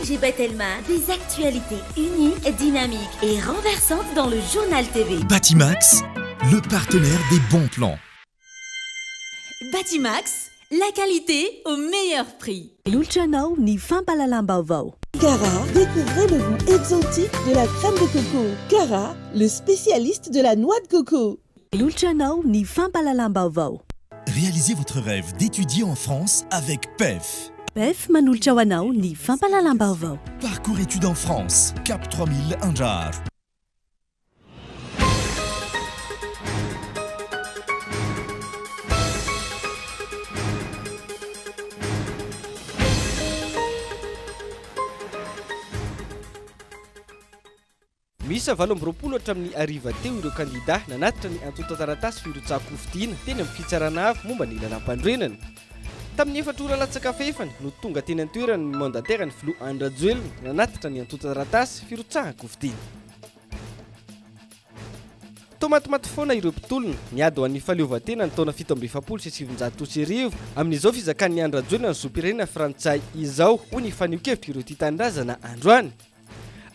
MG Batelma, des actualités uniques, dynamiques et renversantes dans le journal TV. Batimax, le partenaire des bons plans. Batimax, la qualité au meilleur prix. Lulchanao ni Fampalalambaovao. Cara, découvrez le goût exotique de la crème de coco. Cara, le spécialiste de la noix de coco. Lulchanao ni Fampalalambaovao. Réalisez votre rêve d'étudier en France avec PEF. PEF manulchawanao ni Fampalalambaovao. Parcours études en France, Cap 3000 Anjar. Misa valo ambiroapolo hatramin'ny ariva teo ireo kandida nanatitra ny antota taratasy firotsako fidiana teny amin'ny fitsarana avy momba ny lalam-pandrenana. Tamin'ny efatra ora latsaka fefany no tonga teny an-toerana ny mandatera ny filoha Andrajoelina nanatitra ny antota taratasy firotsahako fidiana. Tomatimaty foana ireo mpitolona niady ho an'ny fahaleovantena ny taona 1770 amin'izao fizakan'ny Andrajoelina ny zopirenena frantsay izao ho ny fanio-kevitra ireo tia-tanindrazana androany.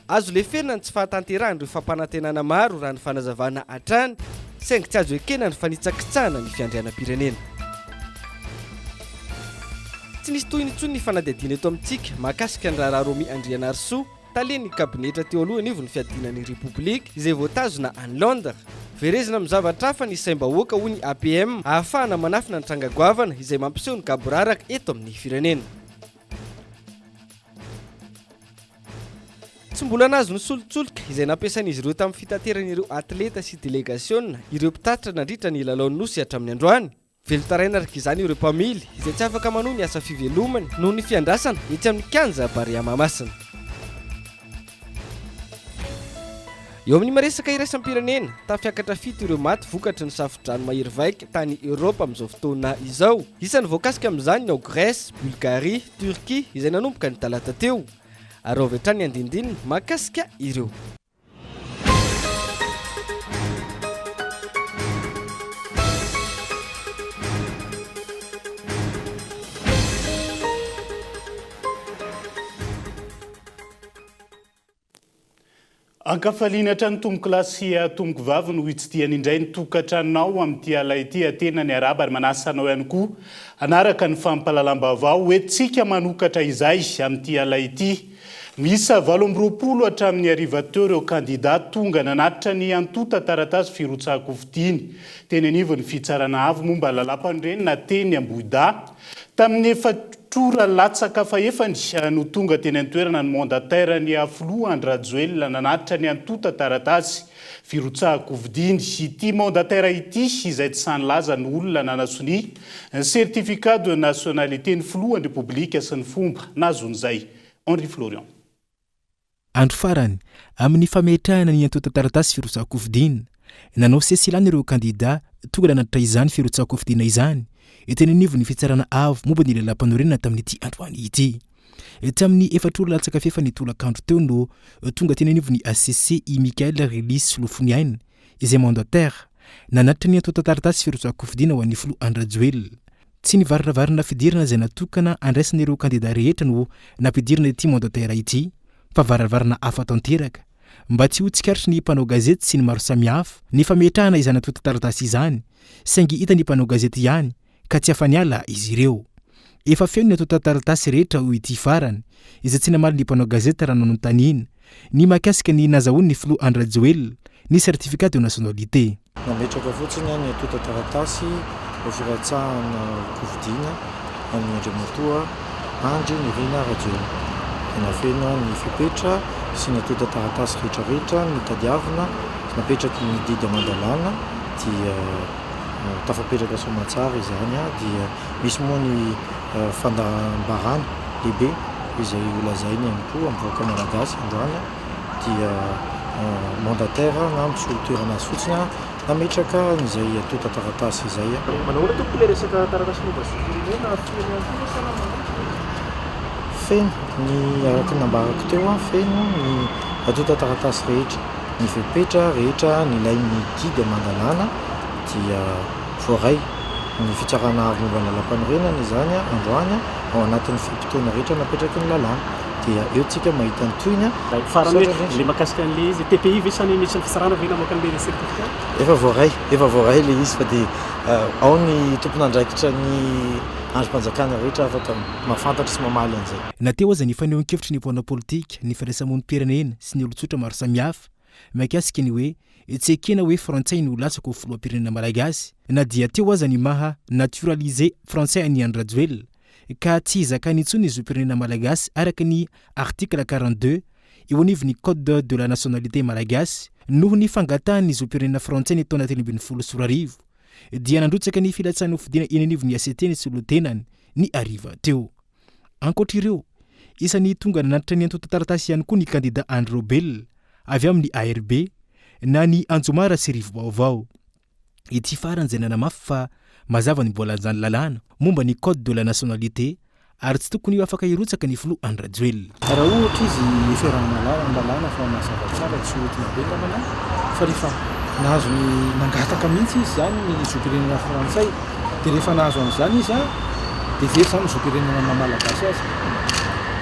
Azo leferina ny tsy fahatanterahana ireo fampanantenana maro raha ny fanazavana hatrany, saingy tsy azo ekena ny fanitsakitsahana ny fiandrianam-pirenena. Tsy nisy toy intsony ny fanadihadiana eto amintsika mahakasika ny raharaha Romy Andrianarsoa, talen'ny kabinetra teo aloha anivon'ny fiadinan'ny Repoblika izay voatazona any Londres. Verezina amin'ny zavatra hafa ny saim-bahoaka ho ny APM ahafahana manafina ny trangagoavana izay mampiseho ny kaboraraka eto amin'ny firenena. Tsy mbola nazo ny solontsoloka izay nampiasan'izy ireo tamin'ny fitateran'ireo atleta sy delegasiona ireo mpitatitra nandritra ny lalao nosy hatramin'ny androany. Velotaraina araka izany ireo mpamily izay tsy afaka manohy ny asa fivelomany noho ny fiandrasana etsy amin'ny kianja Barea Mahamasina. Eo amin'ny maresaka iraisam-pirenena, tafiakatra fito ireo maty vokatry ny safodrano mahery vaika tany Eoropa amin'izao fotoana izao. Isan'ny voakasika amin'izany ny ao Grèce, Bulgarie, Turquie izay nanomboka ny talata teo. Ary avy hatrany andindininy mahakasika ireo. Ankafaliana hatrany tomboko lasy tomboko vavy no hitsidihany indray ny tokantranonao amin'ity alay ity atena ny araba ary manasanao ihany koa anaraka ny fampalalam-baovao hoentsika manokatra izay amin'ity alay ity. Misa 20 hatramin'ny ariva teo ireo kandidat tonga nanatitra ny antota taratasy firotsahako fidiany teny anivon'ny fitsarana avy momba lalam-pandrenona teny Ambohida. Tamin'ny efatrora latsaka fahefany no tonga teny an-toerana ny mandatera ny filoha Andrajoelina nanatitra ny antota taratasy firotsahako fidiany. Ity mandatera ity izay tsy sanylaza ny olona nanasony certificat de nationalité ny filoha Repoblika sy ny fomba nazon'izay. Henri Florian. Andro farany amin'ny fametrahana ny antota taratasy firotsahako fidiana nanao sesilany ireo kandida tonga nanatitra izany firotsahako fidiana izany eteny anivon'ny fitsarana avy momba ny lalam-panorenana tamin'ity androany ity. Tamin'ny efatrora latsaka fefany tolakandro teo no tonga teny anivon'ny ACC i Michael Rilis Lofoniaina izay mandataire nanatitra ny antota taratasy firotsahako fidiana ho an'ny filoha Andrajoelina. Tsy nivarinavarina fidirana izay natokana andraisana ireo kandida rehetra no nampidirana ity mandataire ity fa varavarana hafa tanteraka mba tsy ho tsikaritry ny mpanao gazety sy ny maro samihafa ny fametrahana izany antota taratasy izany, saingy hita ny mpanao gazety ihany ka tsy afaniala izy ireo. Efa feo ny antota taratasy rehetra ho ity farany izay tsy namaly ny mpanao gazety raha nanontaniana ny mahakasika ny nazahoany ny filoha Andrajoelina ny certificat de nationalité. Nametraka fotsiny ny antota taratasy ho firatsahana kofidiana amin'ny andriamatoa Andry Nirina Rajoelina. Nafena ny fipetra sy ny antota taratasy rehetrarehetra ny tadiavina napetraky ny didy Madalana dia tafapetraka somatsara izany dia misy moa ny fandambarana lehibe izay olazainy ihany koa am'voaka malagasy androany dia mandataire na misolotoerana azy fotsiny nametraka n'izay antota taratasy izay. Manao hoe tompony resaka taratasy momba sy firenena feno ihany koa salama. Feno ny araka nambarako teo feno ny antota taratasy rehetra ny fipetra rehetra ny lain'ny didy Madalana dia voaray ny fitsarana avy momba ny lalam-panorenana izany androany ao anatin'ny fimpitoana rehetra napetraky ny lalàna dia eo tsika mahita ny toyny farany le makasika an'le izy TPI ve sany misy ny fisarana ve namaka an'le certificat efa voaray le izy fa dia ao ny tompon'andraikitra ny androm-panjakana rehetra afaka mahafantatra sy mamaly an'izay. Nateo aza ny fanehoan-kevitry ny mpoana politika ny firaisamonim-pirenena sy ny olon-tsotra maro samihafa mahakasika ny hoe tsy ekena hoe frantsay ny olatsaka ho filoham-pirenena malagasy na dia teo aza ny maha naturaliser frantsay any Andrajoelina ka tsy zakany intsony izy pirenena malagasy araka ny article 42 eo anivon'ny code de la nationalité malagasy noho ny fangatahany izy pirenena frantsay ny taona 2014 dia nandrotsaka ny filatsany hofidiana eny anivon'ny ACT ny solotenany ny ariva teo. Ankoatr'ireo isan'ny tonga nanatitra ny antota-taratasy ihany koa ny candidat André Robel avy amin'ny ARB na ny Anjomara Serivo Baovao. Ity faran'izay nanamafy fa mazava ny mbola anjany lalàna momba ny code de la nationalité ary tsy tokony afaka hirotsaka ny filoha Andrajoelina. Raha ohatra izy fiarahamalala fa mazava tsara tsy hoentina be lamana fa rehefa nahazo ny nangataka mihitsy izy zany ny zopirenena frantsay dia rehefa nahazo an'izany izy dia very zany ny zopirenena malagasy azy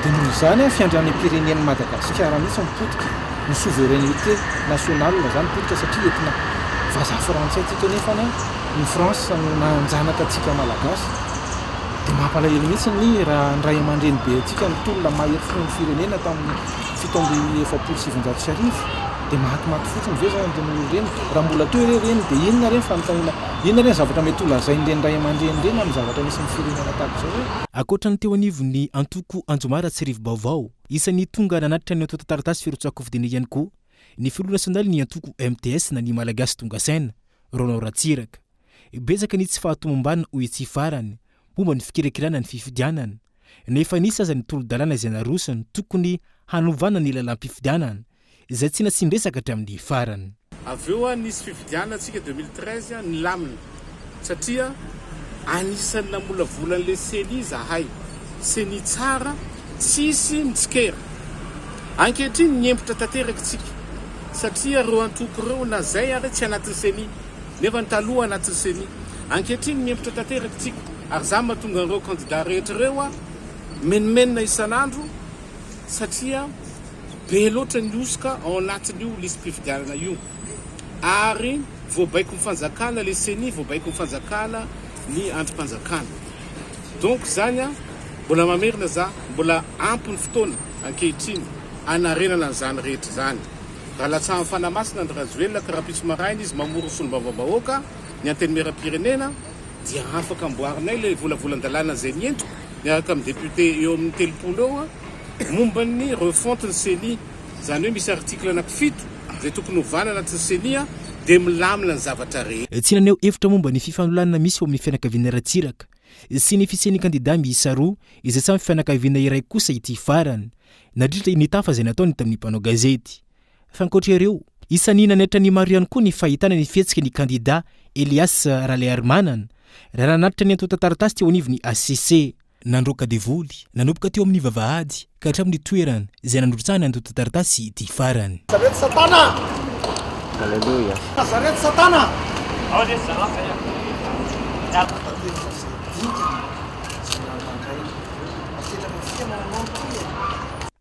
dia noho izany fiandrian'ny pirenen'ny Madagasikara mihitsy mipotika ny souveraineté nationale zany potika satria entina vazaha frantsay tsika nefany ny France nanjanaka atsika malagasy dia mampalahelo mihitsy ny raha ndray aman-dreny be atsika ny tolona mahery fon'ny firenena tamin'ny fito amby 770 dia maty fotsiny ve zany dia reny raha mbola teo reny dia inona reny fanontaniana inona reny zavatra mety holazain'ireny ndray aman-dreny reny amin'ny zavatra misy ny firenena tahaka izao hoe. Ankoatra ny teo anivon'ny antoko Anjomara Serivo Baovao isan'ny tonga nanatitra ny antota-taratasy firotsako fidiana ihany koa ny filoha nasionaly ny antoko MTS na ny malagasy tonga saina Ronao Ratsiraka. Betsaka ny tsy fahatomombanina ho itsy farany momba ny fikirakirana ny fifidianana nefa nisy aza ny tolo-dalàna izay narosony tokony hanovana ny lalam-pifidianana izay tsy nasindresaka hatramin'ny farany. Avy eo nisy fifidianana atsika 2013 ny lamina satria anisan'ny namolavolan'le seny zahay seny tsara tsisy mitsikera ankehitriny nyempotra tanteraka tsika satria reo antoko reo na zay ary tsy anatin'ny seny nefa ny taloha anatin'ny seny ankehitriny nyempotra tanteraka tsika ary za mahatonga an'ireo candidat rehetra reo menimenina isan'andro satria be loatra ny osoka ao anatin'io lisy mpifidianana io ary voabaiko mifanjakana le seny voabaiko mifanjakana ny androm-panjakana donc zany mbola mamerina za mbola ampy ny fotoana ankehitriny anarenana n'izany rehetra zany raha latsaha fanamasina ny Rajoelina ka raha pitso maraina izy mamoro solombavam-bahoaka ny antenimera-pirenena dia afaka amboarinay le volavolan-dalàna zay nientiko miaraka amin'ny député eo amin'ny 30 eo momba ny refonte ny seny zany hoe misy article anankifito zay tokony hovana anatin'ny seny dia milamina ny zavatra rehetra. Tsy naneo hevitra momba ny fifanolanana misy eo amin'ny fianakaviana Ratsiraka sy ny fisian'ny candidat miisa roa izay samy fianakaviana iray kosa ity farany nadritra ny tafa izay nataony tamin'ny mpanao gazety. Fa ankoatr'ireo isan'ny nanaitra ny maro ihany koa ny fahitana ny fihetsika ny candidat Elias Ralearmanana raha nanatitra ny antota-taratasy teo anivon'ny ACC nandroaka devoly nanomboka teo amin'ny vavahady ka hatramin'ny toerana izay nandrotsahany antota-taratasy ity farany. Zarety Satana! Halleluja! Zarety Satana!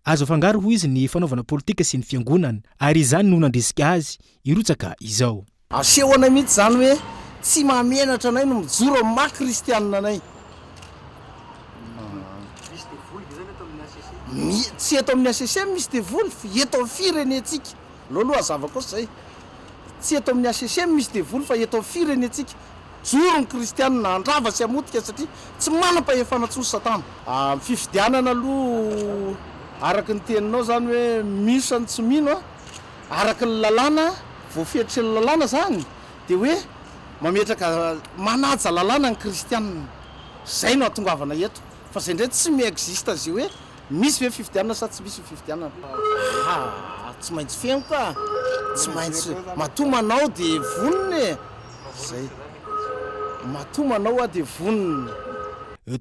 Azo afangaro ho izy ny fanaovana politika sy ny fiangonana ary izany no nandresika azy irotsaka izao. Asehoana mihitsy zany hoe tsy mahamenatra anay no mijoro amin'ny maha kristianina anay. Tsy eto amin'ny ACC misy devoly eto amin'ny firenetsika lohaloha hazava kosa zay tsy eto amin'ny ACC misy devoly fa eto amin'ny firenetsika joro ny kristianina andrava sy amotika satria tsy manam-pahefana tsory Satana. Fifidianana aloha araka ny teninao zany hoe misy tsy mino araka ny lalàna voafetritra ny lalàna zany dia hoe mametraka manaja lalàna ny kristianina zay no atongavana eto fa zay ndray tsy mi-existe azy hoe misy ve fifidianana sa tsy misy fifidianana. Tsy maintsy feno ka tsy maintsy matomanao dia vonona zay matomanao dia vonona.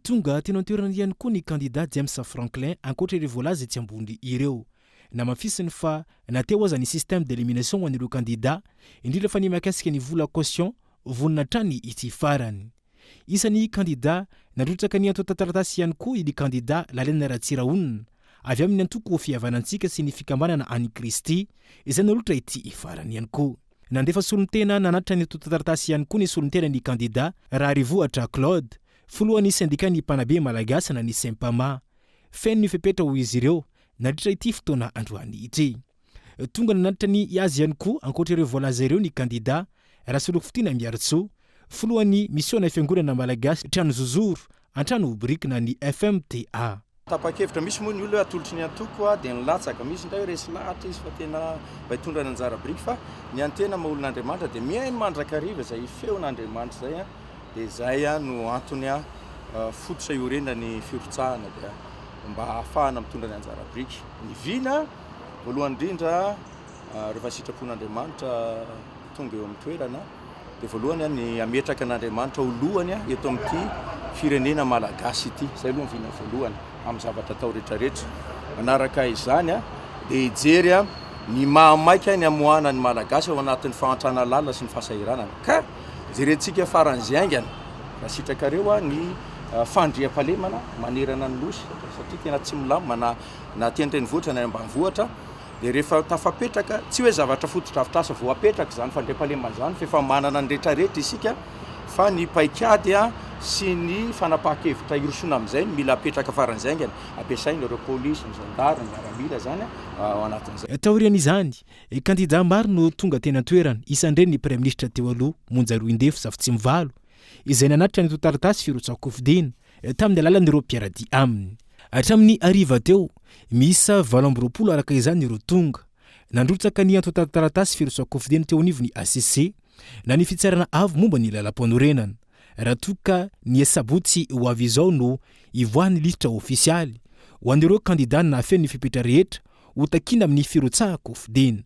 Tonga tena antoerana ihany koa ny candidat James Franklin ankoatra ireo voalaza tsy ambony ireo namafisiny fa nateo aza ny système d'élimination ho an'ireo candidat indrindra fa ny mahakasika ny vola caution vonina trany ity farany. Isan'ny candidat nandrotsaka ny antota-taratasy ihany koa ny candidat Lalena Ratsiraonina avy amin'ny antoko fihavanantsika sy ny fikambanana any Kristy izay naloatra ity farany ihany koa. Nandefa solon-tena nanatitra ny toto-taratasy ihany koa ny solon-tena ny kandida Rarivohatra Claude, foloan'ny sindikany mpanabe malagasy na ny Sempama. Feno ny fepetra ho izy ireo nandritra ity fotoana androany ity. Tonga nanatitra ny azy ihany koa ankoatra ireo voalaza ireo ny kandida Rasolokofitina Miaritso, foloan'ny misiona fiangonana malagasy trano Zozoro antrano Brique na ny FMTA. Tapa-kevitra misy moa ny olona atolotry ny antoko dia nilatsaka, misy ndray resy lahatra izy fa tena mba hitondra ny anjara biriky, fa ny antena maolon'Andriamanitra dia miaino mandrakariva izay feon'Andriamanitra zay dia zay no antony fototra iorena ny firotsahana dia mba ahafahana mitondra ny anjara biriky. Ny vina voalohany indrindra rehefa sitrapon'Andriamanitra tonga eo amin'ny toerana dia voalohany ny ametraka an'Andriamanitra ho lohany eto amin'ity firenena malagasy ity, zay aloha ny vina voalohany amin'ny zavatra atao rehetrarehetra. Manaraka izany dia hijery ny mahamaika ny amoahana ny malagasy ao anatin'ny fahantrana lalina sy ny fahasahiranana. Ka jerentsika faran'izay aingana raha sitrakareo ny fandriam-pahalemana manerana ny losy satria tena tsy milamina na tian'ireny vohatra na ambanivohatra. Dia rehefa tafapetraka tsy hoe zavatra fotodrafitrasa vao apetraka zany fandriam-pahalemana zany fa efa manana ny rehetrarehetra isika, fa ny paikady sy ny fanapaha-kevitra irosona amin'izay mila apetraka faran'izay aingana ampiasaina ireo polisy, ny zandary, ny miaramila zany ao anatin'izay. Taorian'izany kandida maro no tonga tena toerana, isan'ireny ny Premier Ministre teo aloha Monja Roindefo Safitsimbalo izay nanatitra ny toto-taratasy firotsam-kofidiana tamin'ny alalan'ireo mpiaradia aminy. Hatramin'ny hariva teo misa 20 araka izany ireo tonga nandrotsaka ny toto-taratasy firotsam-kofidiana teo anivon'ny ACC na ny fitsarana avo momba ny lalam-panorenana. Raha toka ny sabotsy ho avy izao no ivoahan'ny lisitra ofisialy ho an'ireo kandida na feno ny fipetra rehetra ho takina amin'ny firotsaha-kofidiana.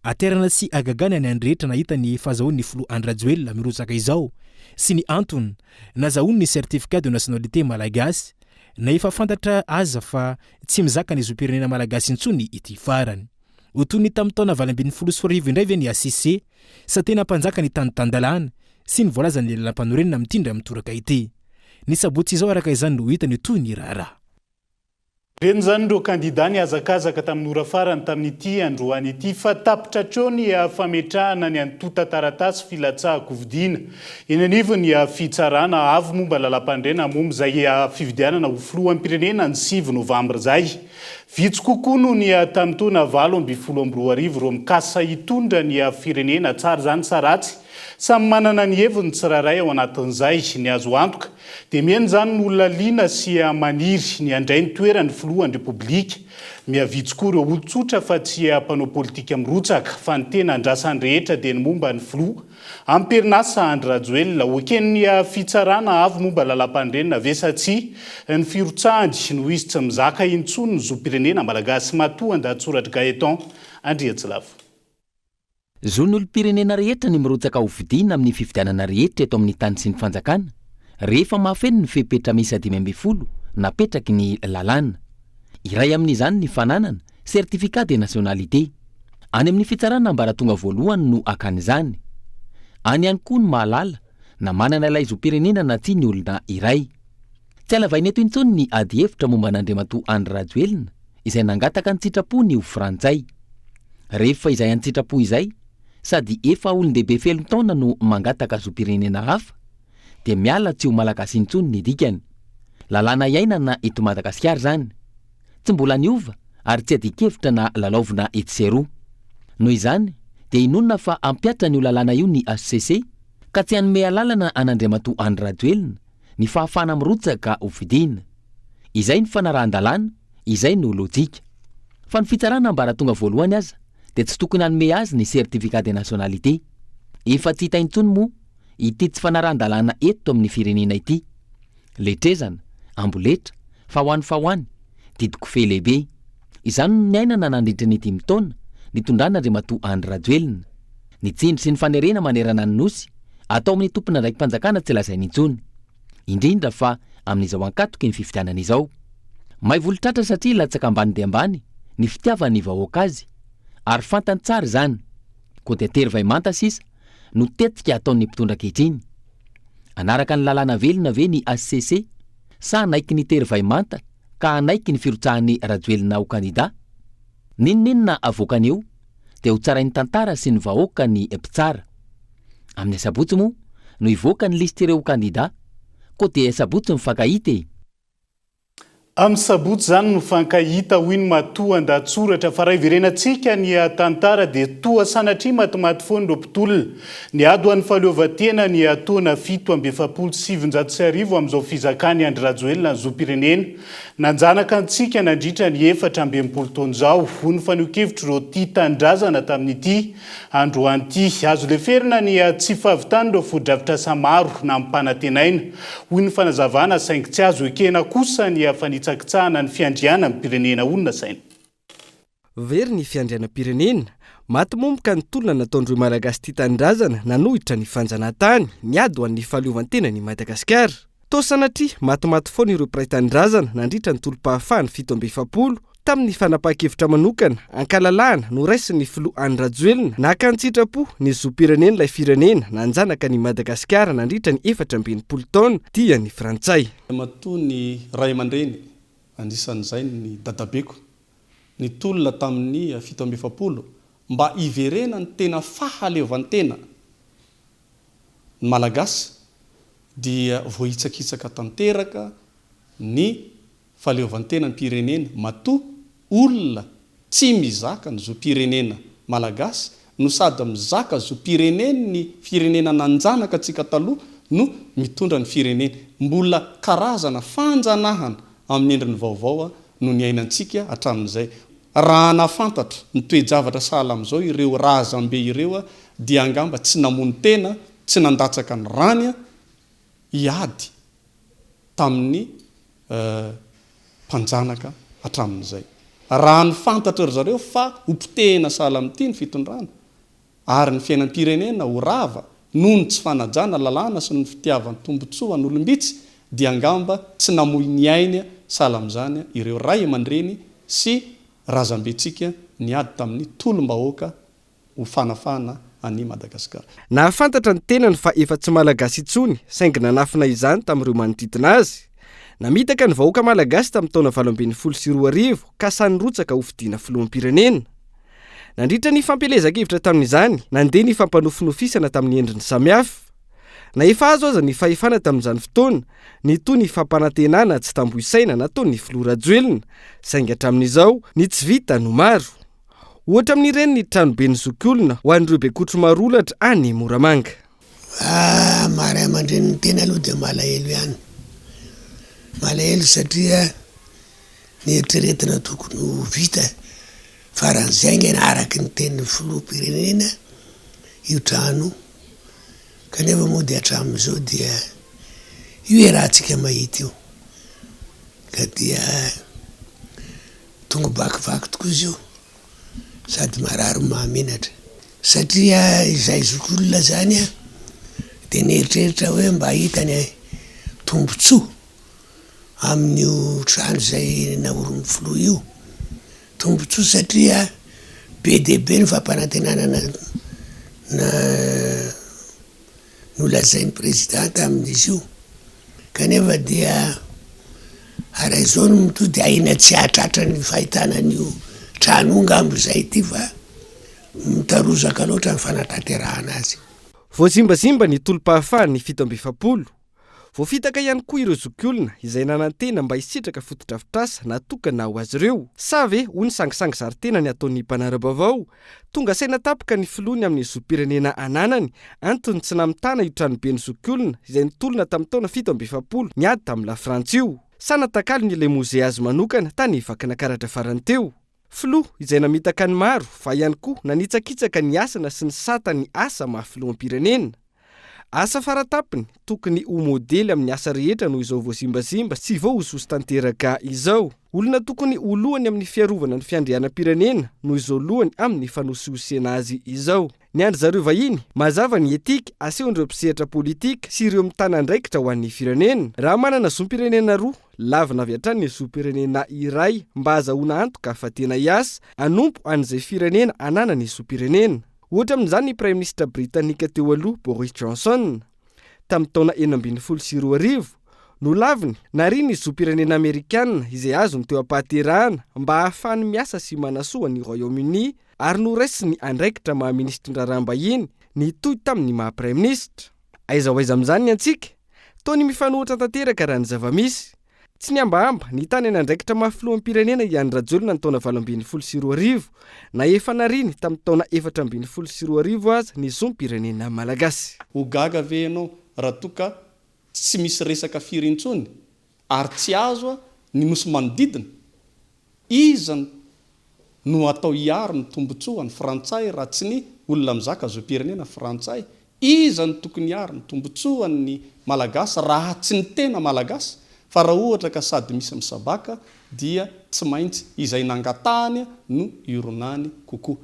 Aterana sy agagana ny andrehetra nahita ny fahazahoan'ny Flo Andrajoelina mirotsaka izao sy ny antony nazahoany ny certificat de nationalité malagasy na efa fantatra aza fa tsy mizaka ny zopirenena malagasy intsony ity farany. Otony tamin'ny taona 2020 indray ve ny ACC sa tena mpanjaka ny tany-tandalana sy ny voalaza ny lalam-panorenana mitindra mitoraka ity. Ny sabotsy izao araka izany no hita ny toy ny raharaha. Reny zany ireo kandida ny azakazaka tamin'ny ora farany tamin'ity androany ity, fa tapitra treo ny fametrahana ny antotan-taratasy filatsaha-kofidiana. Eny anivony ny fitsarana avo momba lalam-pandrena momba izay fividianana ho filoham-pirenena ny 7 Novambra zay. Vitsy kokoa no ny tamin'ny taona 2012 ro mikasa hitondra ny firenena tsara zany sa ratsy. Samy manana ny heviny tsiraray ao anatin'izay ny azo antoka dia mihaino zany ny olona liana sy maniry ny andray ny toerany filohan'ny repoblika. Mihavitsy koa ireo olon-tsotra fa tsy mpanao politika mirotsaka fa ny tena andrasany rehetra dia ny momba ny filoha. Amperinasa Andry Rajoelina hoeken'ny fitsarana avo momba lalam-pandrenina vesatsy ny firotsahany no izy tsy mizaka intsony ny zopirenena malagasy matoa andatsoratra Gaetan Andriatsilavo. Zo ny olo-pirenena rehetra ny mirotsaka ho vidiana amin'ny fividianana rehetra eto amin'ny tany sy ny fanjakana rehefa mahafeno ny fepetra misy 520 napetraky ny lalàna. Iray amin'izany ny fananana certificat de nationalité. Any amin'ny fitsarana ambaratonga voalohany no akan'izany. Any ihany koa ny mahalala na manana ilay zopirenena na tsy ny olona iray. Tsy alavaina eto intsony ny ady hevitra momba an'Andriamatoa Andry Rajoelina izay nangataka ny sitrapon'ny ho frantsay. Rehefa izay any sitrapo izay sady efa olon-dehibe felo taona no mangataka zopirenena hafa dia miala tsy ho malagasy intsony ny dikany. Lalàna iainana eto Madagasikara zany. Tsy mbola niova ary tsy adikevitra na lalaovina etseroa. Noho izany dia inonona fa ampiatra ny lalàna io ny ACC ka tsy hanome lalana an'Andriamatoa Andry Rajoelina ny fahafahana mirotsaka ho vidiana. Izay ny fanarahan-dalàna, izay no lojika. Fa ny fitsarana ambaratonga voalohany aza dia tsy tokony hanome azy ny certificat de nationalité. Efa tsy hita intsony moa ity tsy fanarahan-dalàna eto amin'ny firenena ity. Letrezana, amboletra, fahoany, didiko fe lehibe. Izany no niainana nandritra ny 5 taona nitondrana Andriamatoa Andry Rajoelina. Ny tsindry sy ny fanerena manerana ny nosy atao amin'ny tompona raim-panjakana tsy lazainy intsony. Indrindra fa amin'izao ankatoky ny fifidianana izao. May volotratra satria latsaka ambany dia ambany ny fitiavany vahoaka azy. Ary fantany tsara zany. Koa dia terivay-manta sisa no tetika ataon'ny mpitondra ankehitriny. Anaraka ny lalàna velona ve ny ACC sa naiky ny terivay-manta ka anaiky ny firotsahan'ny rajoelina ho kandida. Ninninona avoakany eo dia ho tsarain'ny tantara sy ny vahoaka ny mpitsara. Amin'ny sabotsy moa no ivoaka ny listy ireo kandida, koa dia sabotsy mifankahita. Amin'ny sabotsy zany no fankahita hoiny matoa andatsoratra fa raha iverenantsika ny tantara dia toa sanatria matimaty foana ireo mpitolona. Ny ady ho an'ny fahaleovantena ny taona 770 amin'izao fizakany Andry Rajoelina ny zoam-pirenena. Nanjanaka antsika nandritra ny 420 taona izao. Hoy ny faneho-kevitra ireo tia tandrazana tamin'ity androany ity. Azo leferina ny tsy fahavitany ireo fodrafitra samaro na mpanantenaina. Hoy ny fanazavana saingy tsy azo ekena kosa ny fanitsakitsahana ny fiandriana amin'ny pirenena olona saina. Very ny fiandrianam-pirenena, maty momboka ny tolona nataondreo malagasy tia tandrazana nanohitra ny fanjanahantany ny ady ho an'ny fahaleovantena ny Madagasikara. Toa sanatria matimaty foana ireo mpiray tandrazana nandritra ny tolom-pahafahany 770 tamin'ny fanapahan-kevitra manokana ankalalahana no raisin'ny filoha Andry Rajoelina nakantsitrapo ny zoam-pirenena ilay firenena nanjanaka ny Madagasikara nandritra ny 420 taona tia ny Frantsay. Matoa ny ray aman-dreny anisan'izay ny dadabeko ny tolona tamin'ny 770 mba iverena ny tena fahaleovantena ny malagasy dia voahitsakitsaka tanteraka ny fahaleovantena ny pirenena matoa olona tsy mizaka ny zoam-pirenena malagasy no sady mizaka zoam-pirenena ny firenena nanjanaka antsika taloha no mitondra ny firenena. Mbola karazana fanjanahana amin'ny endriny vaovao no ny ainantsika hatramin'izay. Raha nafantatra ny toe-javatra sahala amin'izao ireo razambe ireo dia angamba tsy namony tena, tsy nandatsaka ny rany iady tamin'ny mpanjanaka hatramin'izay. Raha ny fantatra ry zareo fa ompitehina sahala amin'ity ny fitondrana ary ny fiainam-pirenena ho rava noho ny tsy fanajana lalàna sy ny fitiavan'ny tombotsoa ny olombitsy dia angamba tsy namoy ny ainy sahala amin'izany ireo ray aman-dreny sy razambentsika niady tamin'ny tolom-bahoaka ho fanafana any Madagasikara. Nahafantatra ny tenany fa efa tsy malagasy intsony saingy nanafina izany tamin'ireo manodidina azy. Namitaka ny vahoaka malagasy tamin'ny taona 2012 ka sanirotsaka ho fidiana filoham-pirenena. Nandritra ny fampelezan-kevitra tamin'izany nandeha ny fampanofinofisana tamin'ny endriny samihafa. Na efa azo aza ny fahefana tamin'izany fotoana ny toy ny fampanantenana tsy tamboisaina nataon'ny filoha Rajoelina saingy hatramin'izao ny tsy vita no maro. Ohatra amin'ireny ny tranobe ny zokiolona ho an'ireo Bekotro marolatra any Moramanga. Maray aman-dreny tena aloha dia malahelo ihany. Malahelo satria ny eritreretina tokony ho vita faran'izay ngena araky ny tenin'ny filoham-pirenena io trano. Kanefa moa dia hatramin'izao dia io rahantsika mahita io. Ka dia tonga bakivaky tokoa izy io sady marary mahamenatra. Satria izay zokiolona zany dia nieritreritra hoe mba hitany tombotsoa amin'io trano izay naorin'ny filoha io. Tombotsoa satria be dia be ny fampanantenana na nolazain'ny présidente amin'izy io. Kanefa dia ara izao no mitody aina tsy hahatratra ny fahitana an'io trano ngambo izay ity fa mitarozaka loatra ny fanatanterahana azy. Voazimbazimba ny tolom-pahafahany 770. Voafitaka ihany koa ireo zokiolona izay nanantena mba hisitraka fotodrafitrasa natokana ho azy ireo. Sa ve ho ny sangisangy zaritena ny ataon'ny mpanara-baovao tonga saina tapaka ny filohany amin'ny zoam-pirenena ananany antony tsy namitana io tranobe ny zokiolona izay nitolona tamin'ny taona 770 niady tamin'ny la Frantsa io. Sa natakalo ny lemose azy manokana tany vakana karatra farany teo. Filoha izay namitaka ny maro fa ihany koa nanitsakitsaka ny asana sy ny satany asa mahafiloham-pirenena. Asa faratapiny tokony ho modely amin'ny asa rehetra noho izao voazimbazimba sy vao hososo tanteraka izao. Olona tokony ho lohany amin'ny fiarovana ny fiandrianam-pirenena noho izao lohany amin'ny fanosihosiana azy izao. Ny andry zareo vahiny mazava ny etika asehon'ireo mpisehatra politika sy ireo mitana andraikitra ho an'ny firenena. Raha manana zoam-pirenena roa lavina avy hatrany ny zoam-pirenena iray mba azahoana antoka fa tena hiasa anompo an'izay firenena anana ny zoam-pirenena. Ohatra amin'izany ny Prime Ministra Britanika teo aloha Boris Johnson tamin'ny taona 2012 no laviny nariny izy zom-pirenena Amerikanina izay azony teo ampahaterahana mba ahafahany miasa sy manasoa ny Royaume-Uni ary noraisiny andraikitra maha-ministra raham-bahiny nitoy tamin'ny maha-prime ministre. Aiza ho aiza amin'izany antsika, toy ny mifanohitra tanteraka raha ny zava-misy. Tsy ny ambahamba ny tany anandraikitra mahafilohan'ny pirenena Iany Rajolina ny taona 2024 na efa nariny tamin'ny taona 2024 aza ny zom-pirenena malagasy. Ho gaga ve ianao raha toka tsy misy resaka firy intsony ary tsy azo ny nosy manodidina, iza no atao hiary ny tombotsoa ny frantsay raha tsy ny olona mizaka zom-pirenena frantsay, iza no tokony hiary ny tombotsoa ny malagasy raha tsy ny tena malagasy, fa raha ohatra ka sady misy misabaka dia tsy maintsy izay nangatahany no ironany kokoa.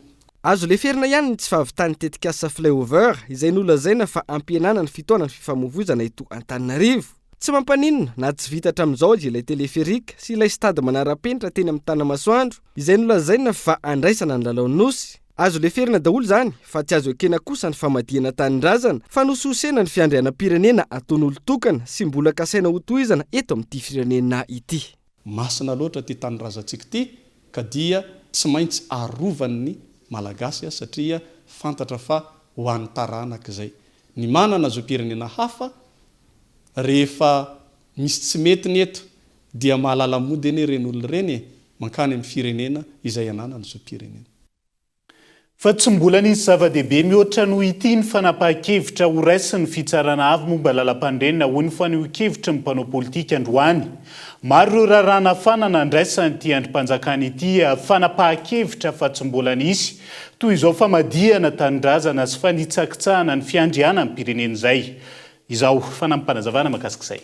Azo leferina ihany ny tsy fahavitany tetikasa flyover izay nolazaina fa ampihenana ny fitoanany fifamoivoizana eto Antananarivo. Tsy mampaninona na tsy vita hatramin'izao ilay teleferika sy ilay stady manara-penitra teny amin'ny Tanamasoandro izay nolazaina fa andraisana ny lalao nosy. Azo leferina daholo zany fa tsy azo ekena kosa ny famadihana tanindrazana fa nososena ny fiandrianam-pirenena ataon'olo-tokana sy mbola kasaina ho tohizana eto amin'ity firenena ity. Masina loatra ty tanindrazantsika ity ka dia tsy maintsy arovan'ny malagasy satria fantatra fa ho an'ny taranak'izay. Ny manana zom-pirenena hafa rehefa misy tsy mety ny eto dia mahalala mody eny ireny olona ireny mankany amin'ny firenena izay ananany zom-pirenena. Fa tsy mbola nisy zava-dehibe mihoatra noho ity ny fanapahan-kevitra ho raisin'ny fitsarana avy momba lalam-pandrenina ho ny faneho-kevitra ny mpanao politika androany. Maro ireo rarana fanana andraisany ity andrim-panjakana ity fanapahan-kevitra fa tsy mbola nisy toy izao famadihana tanindrazana sy fanitsakitsahana ny fiandriana ny pirenena izay. Izao fanampanazavana makasik'izay.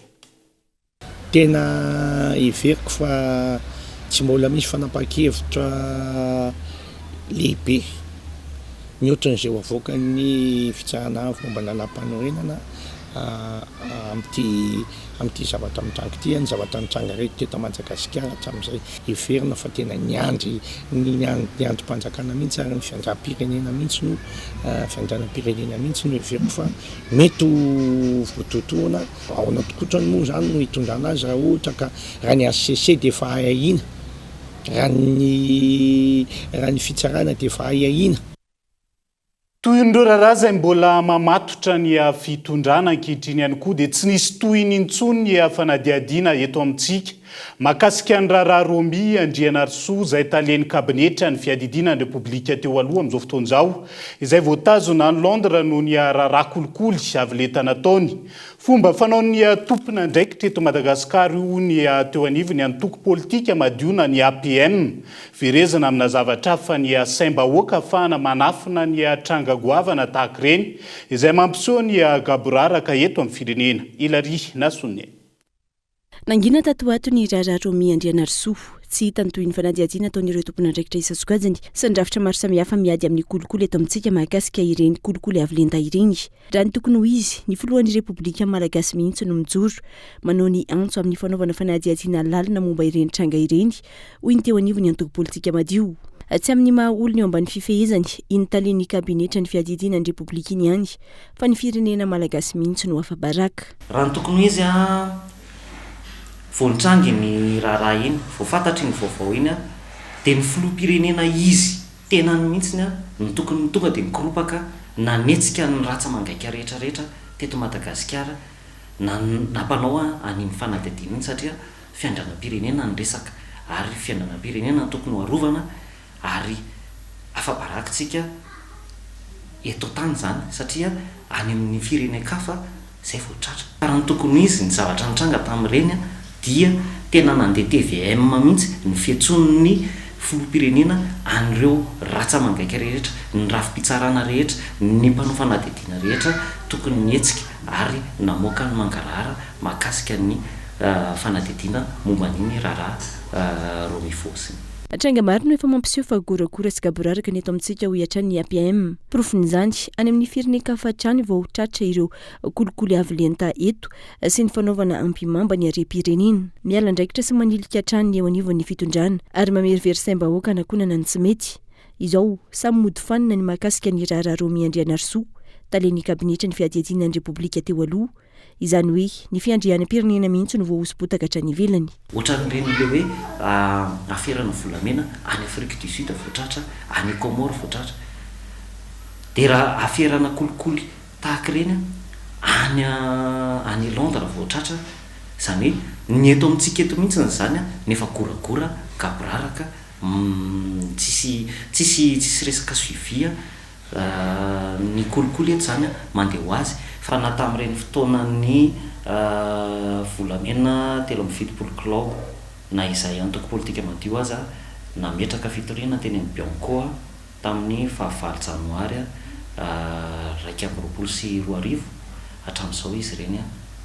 Tena iveriko fa tsy mbola misy fanapahan-kevitra lehibe mihoatra n'izay ho avoakan'ny fitsarana avy momba lalam-panorenana amin'ity zavatra mitranga ity, ny zavatra mitranga reto teto Madagasikara hatramin'izay iverina fa tena ny androm-panjakana mihitsy ary ny fiandram-pirenena mihitsy no fiandranam-pirenena mihitsy no iveriko fa mety vototoana ao anaty kotrany moa zany no hitondrana azy raha ohatra ka raha ny ACC dia efa ahahina, raha ny fitsarana dia efa ahahina. Toy ireo raharaha izay mbola mamatotra ny fitondrana ankehitriny ihany koa dia tsy nisy tohiny intsony ny fanadihadiana eto amintsika. Mahakasika ny raharaha Romy Andrianarsoa izay taleny kabinetra ny fiadidinan'ny Repoblika teo aloha amin'izao fotoan'izao izay voatazona any Londres noho ny raharaha kolikoly avy lenta nataony. Fomba fanaon'ny tompona andraikitra eto Madagasikara io ny teo anivony antoko politika madiona ny APM verezana amina zavatra hafa ny saim-bahoaka ahafahana manafina ny tranga goavana tahaka ireny izay mampiseho ny gaboraraka eto amin'ny firenena. Hilary Nasonne. Nangina tato ato ny raharaha Romy Andrianarsoa tsy hita ny toy ny fanadihadiana ataon'ireo tompon'andraikitra isa-sokajiny sy ny rafitra maro samihafa miady amin'ny kolikoly eto amintsika mahakasika ireny kolikoly avy lenta ireny. Raha ny tokony ho izy ny filohan'ny Repoblika Malagasy mihitsy no mijoro manao ny antso amin'ny fanaovana fanadihadiana lalina momba ireny tranga ireny hoy ny teo anivony antoko politika madio. Tsy amin'ny maha olona eo ambany fifehezany iny talen'ny kabinetra ny fiadidinan'ny Repoblika iny ihany fa ny firenena Malagasy mihitsy no afa-baraka. Raha ny tokony ho izy voanitrangy ny raharaha iny, voafantatry ny vaovao iny dia ny filoham-pirenena izy tena ny mihitsy ny tokony tonga dia mikropaka nanetsika ny ratsa mangaika rehetrarehetra teto Madagasikara nampanao any fanadihadiana iny satria fiandranam-pirenena ny resaka ary fiandranam-pirenena tokony ho arovana ary afa-barakitsika eto tany zany satria any amin'ny firenena-kafa izay voatratra. Raha ny tokony izy ny zavatra nitranga tamin'ireny dia tena nandeha TVM mihitsy ny fiantson'ny filoham-pirenena an'ireo ratsa mangaika rehetra, ny rafi-pitsarana rehetra, ny mpanao fanadihadiana rehetra tokony nietsika ary namoaka ny mangarara mahakasika ny fanadihadiana momba an'iny raharaha Romy Fosiny. Tranga maro no efa mampiseho fa gorakora sy gaboraraka ny eto amintsika ho hiatrany ny APM. Profin'izany any amin'ny firenena-kafa hatrany vao tratra ireo kolikoly avy lenta eto sy ny fanaovana ampimamba ny harem-pirenena. Miala andraikitra sy manilika hatrany eo anivon'ny fitondrana ary mamerivery saim-bahoaka anakonana ny tsy mety. Izao samy mody fanina ny mahakasika ny raharaha Romy Andrianarsoa taleny kabinetry ny fiadiadiana ny repoblika teo aloha izany hoe ny fiandrianam-pirenena mihitsy no voaosibotaka hatrany ivelany. Ohatran'ireny le hoe aferana volamena any Afrique du Sud voatratra, any Comore voatratra. Dia raha aferana kolikoly tahaka ireny any Londres voatratra, izany hoe ny eto amintsika eto mihitsy izany nefa goragora gabraraka, tsisy resaka suivia ny kolikoly eto izany mandeha ho azy. Fa na tamin'ireny fotoanany volamena 320 kilao na izay antoko politika madio aza nametraka fitoriana teny amin'ny Bianco tamin'ny 9 janoary 2022 hatramin'izao izy ireny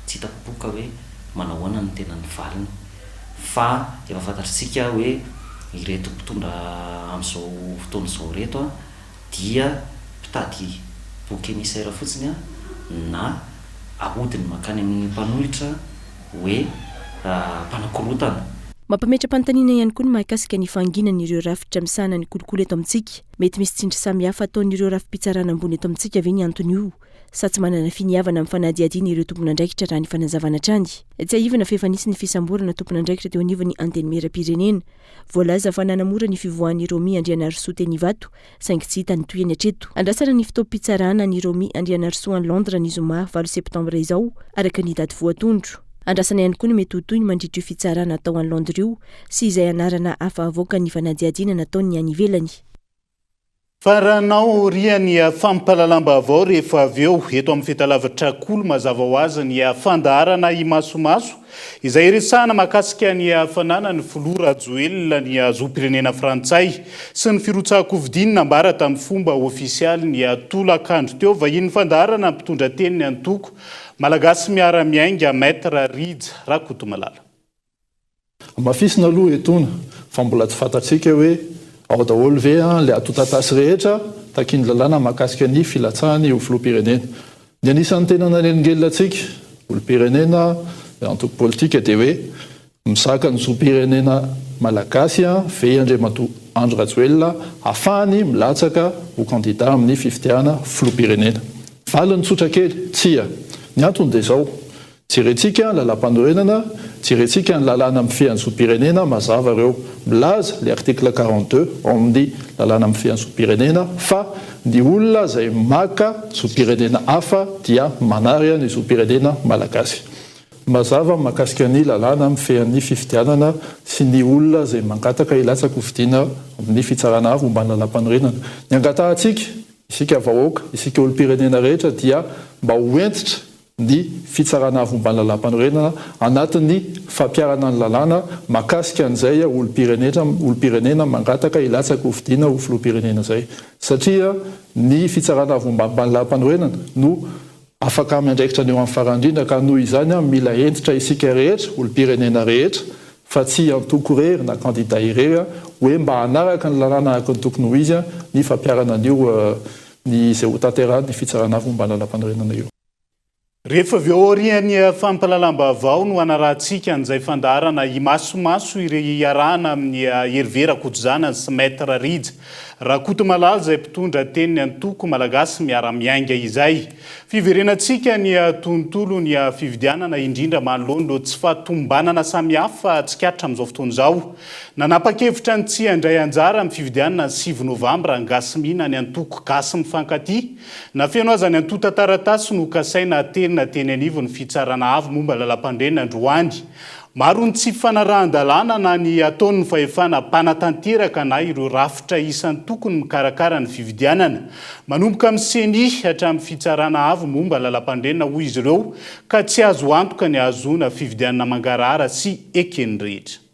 tsy hitapoka hoe manao ahoana ny tena ny valiny. Fa efa fantatritsika hoe ireto mpitondra amin'izao fotoana izao reto dia mpitady boky émissaire fotsiny na ahodiny makany amin'ny mpanolotra hoe mpanakorotana. Mampametra-panontaniana ihany koa ny mahakasika ny fanginan'ireo rafitra misana ny kolikoly eto amintsika. Mety misy tsindry samihafa ataon'ireo rafi-pitsarana ambony eto amintsika ve ny antony io sa tsy manana finiavana amin'ny fanadihadiana ireo tompon'andraikitra raha ny fanazavana hatrany. Tsy ahivana fa efa nisy ny fisamborana tompon'andraikitra teo anivon'ny antenimieram-pirenena. Voalaza fa nanamora ny fivoahan'ny Romi Andrianarisoa teny Ivato saingy tsy hita ny toyany hatreto. Andrasana ny fitaom-pitsarana ny Romi Andrianarisoa any Londres ny zoma 8 septambra izao araka ny daty voatondro. Andrasana ihany koa ny mety ho toy ny mandritry fitsarana atao any Londres io sy izay anarana hafa avoaka ny fanadihadiana nataony any ivelany. Faranao riany fampalalamba avao rehefa avy eo eto amin'ny fitalavatra kolo mazava ho azy ny fandaharana imasomaso izay resahana mahakasika ny fanana ny Flora Joel ny zom-pirenena Frantsay sy ny firotsaham-kovidiny nambara tamin'ny fomba ofisialy ny tolakandro teo vahiny fandaharana mpitondra teny ny antoko malagasy miara-miainga Maître Ridge Rakotomalala. Mafisina aloha etona fa mbola tsy fantatsika hoe ao daholo ve le atotatasy rehetra takiny lalàna mahakasika ny filatsahany ho filoham-pirenena. Ny anisan'ny tena nanelingelina antsika olo-pirenena antoko politika dia hoe misaka ny zom-pirenena malagasy ve Andriamatoa Andry Rajoelina ahafahany milatsaka ho kandida amin'ny fifidiana filoham-pirenena. Valiny tsotra kely tsia. Ny antony dia izao, jerentsika lalam-panorenana, jerentsika ny lalàna mifehan'ny zom-pirenena mazava ireo milaza le article 42 ao amin'ny lalàna mifehan'ny zom-pirenena fa ny olona izay maka zom-pirenena hafa dia manary ny zom-pirenena malagasy. Mazava mahakasika ny lalàna mifehan'ny fifidianana sy ny olona izay mangataka hilatsaka ho fidiana amin'ny fitsarana avy momba ny lalam-panorenana. Ny angatahantsika, isika vahoaka, isika olo-pirenena rehetra dia mba hoentitra ny fitsarana avy momba ny lalam-panorenana anatin'ny fampiarana ny lalàna mahakasika an'izay olo-pirenena mangataka hilatsaka ho fidiana ho filoham-pirenena izay. Satria ny fitsarana avy momba ny lalam-panorenana no afaka miandraikitra ny eo amin'ny farandrindra ka noho izany mila entitra isika rehetra olo-pirenena rehetra fa tsy antoko irery na kandida irery hoe mba hanaraka ny lalàna araka ny tokony ho izy ny fampiarana an'io ny izay ho tanterahany ny fitsarana avy momba ny lalam-panorenana io. Rehefa avy eo arian'ny fampalalamba avao no anarantsika an'izay fandaharana imasomaso iarahana amin'ny herivera kotojana sy Maître Ridge Rakotomalala izay mpitondra teny ny antoko malagasy miara-miainga izay. Fiverenantsika ny tontolo ny fividianana indrindra manoloana tsy fahatombanana samihafa tsikatra amin'izao fotoana izao. Nanapa-kevitra ny tsy handray anjara amin'ny fividianana 7 novambra ngasimina ny antoko gasy mifankaty. Nafeno aza ny antota taratasy no kasaina teny anivony fitsarana avy momba lalam-pandrenona Androany. Maro ny tsy fanarahan-dalàna na ny ataon'ny fahefana mpanatanteraka na ireo rafitra isan'ny tokony mikarakara ny fividianana. Manomboka amin'ny seni hatramin'ny fitsarana avy momba lalam-pandrenona hoy izy ireo ka tsy azo antoka ny ahazoana fividianana mangarahara sy ekeny rehetra.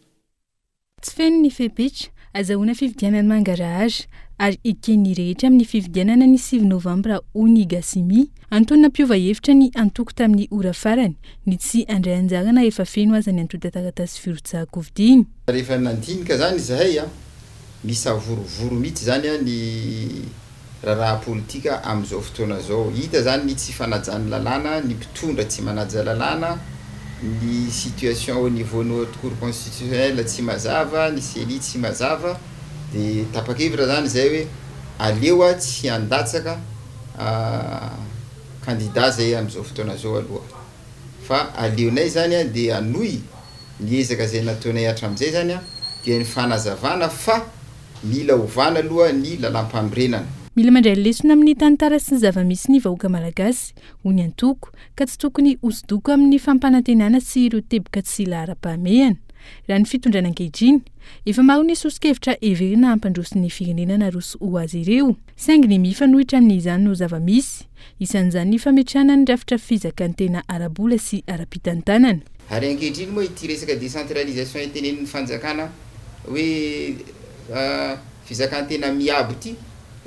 Tsy feno ny fepetra azahoana fividianana mangarahara ary ekeny rehetra amin'ny fividianana ny 7 novambra ony gasimi. Antony nampiova hevitra ny antoko tamin'ny ora farany ny tsy andray anjara efa feno aza ny antota taratasy firotsaham-kovidiny. Rehefa nandinika zany izahay misy avorovoro mihitsy zany ny raharaha politika amin'izao fotoana zao. Hita zany ny tsy fanajany lalàna, ny mpitondra tsy manaja lalàna, ny situation au niveau ny cour constitutionnelle tsy mazava, ny CENI tsy mazava. Dia tapa-kevitra zany izay hoe aleo tsy handatsaka candidat zay am'izao fotoana zao aloha fa aleonay zany a de anoy niezaka zay nataonay hatramin'izay zany a dia ny fanazavana fa mila ovana aloha ny lalam-pamrenana. Mila mandray lesona amin'ny tantara sy ny zava-misy ny vahoaka malagasy ho ny antoko ka tsy tokony hosodoko amin'ny fampanantenana sy ireo teboka tsy lahara-pahamehana. Raha ny fitondrana ankehitriny efa maro ny sosokevitra everina hampandroso ny firenena naroso ho azy ireo saingy ny mifanohitra amin'izany no zava-misy isan'izany ny fametrahana ny rafitra fizakan'ny tena arabola sy ara-pitantanana. Ary ankehitriny moa ity resaka décentralisation itenen'ny fanjakana hoe fizakan-tena miabo ity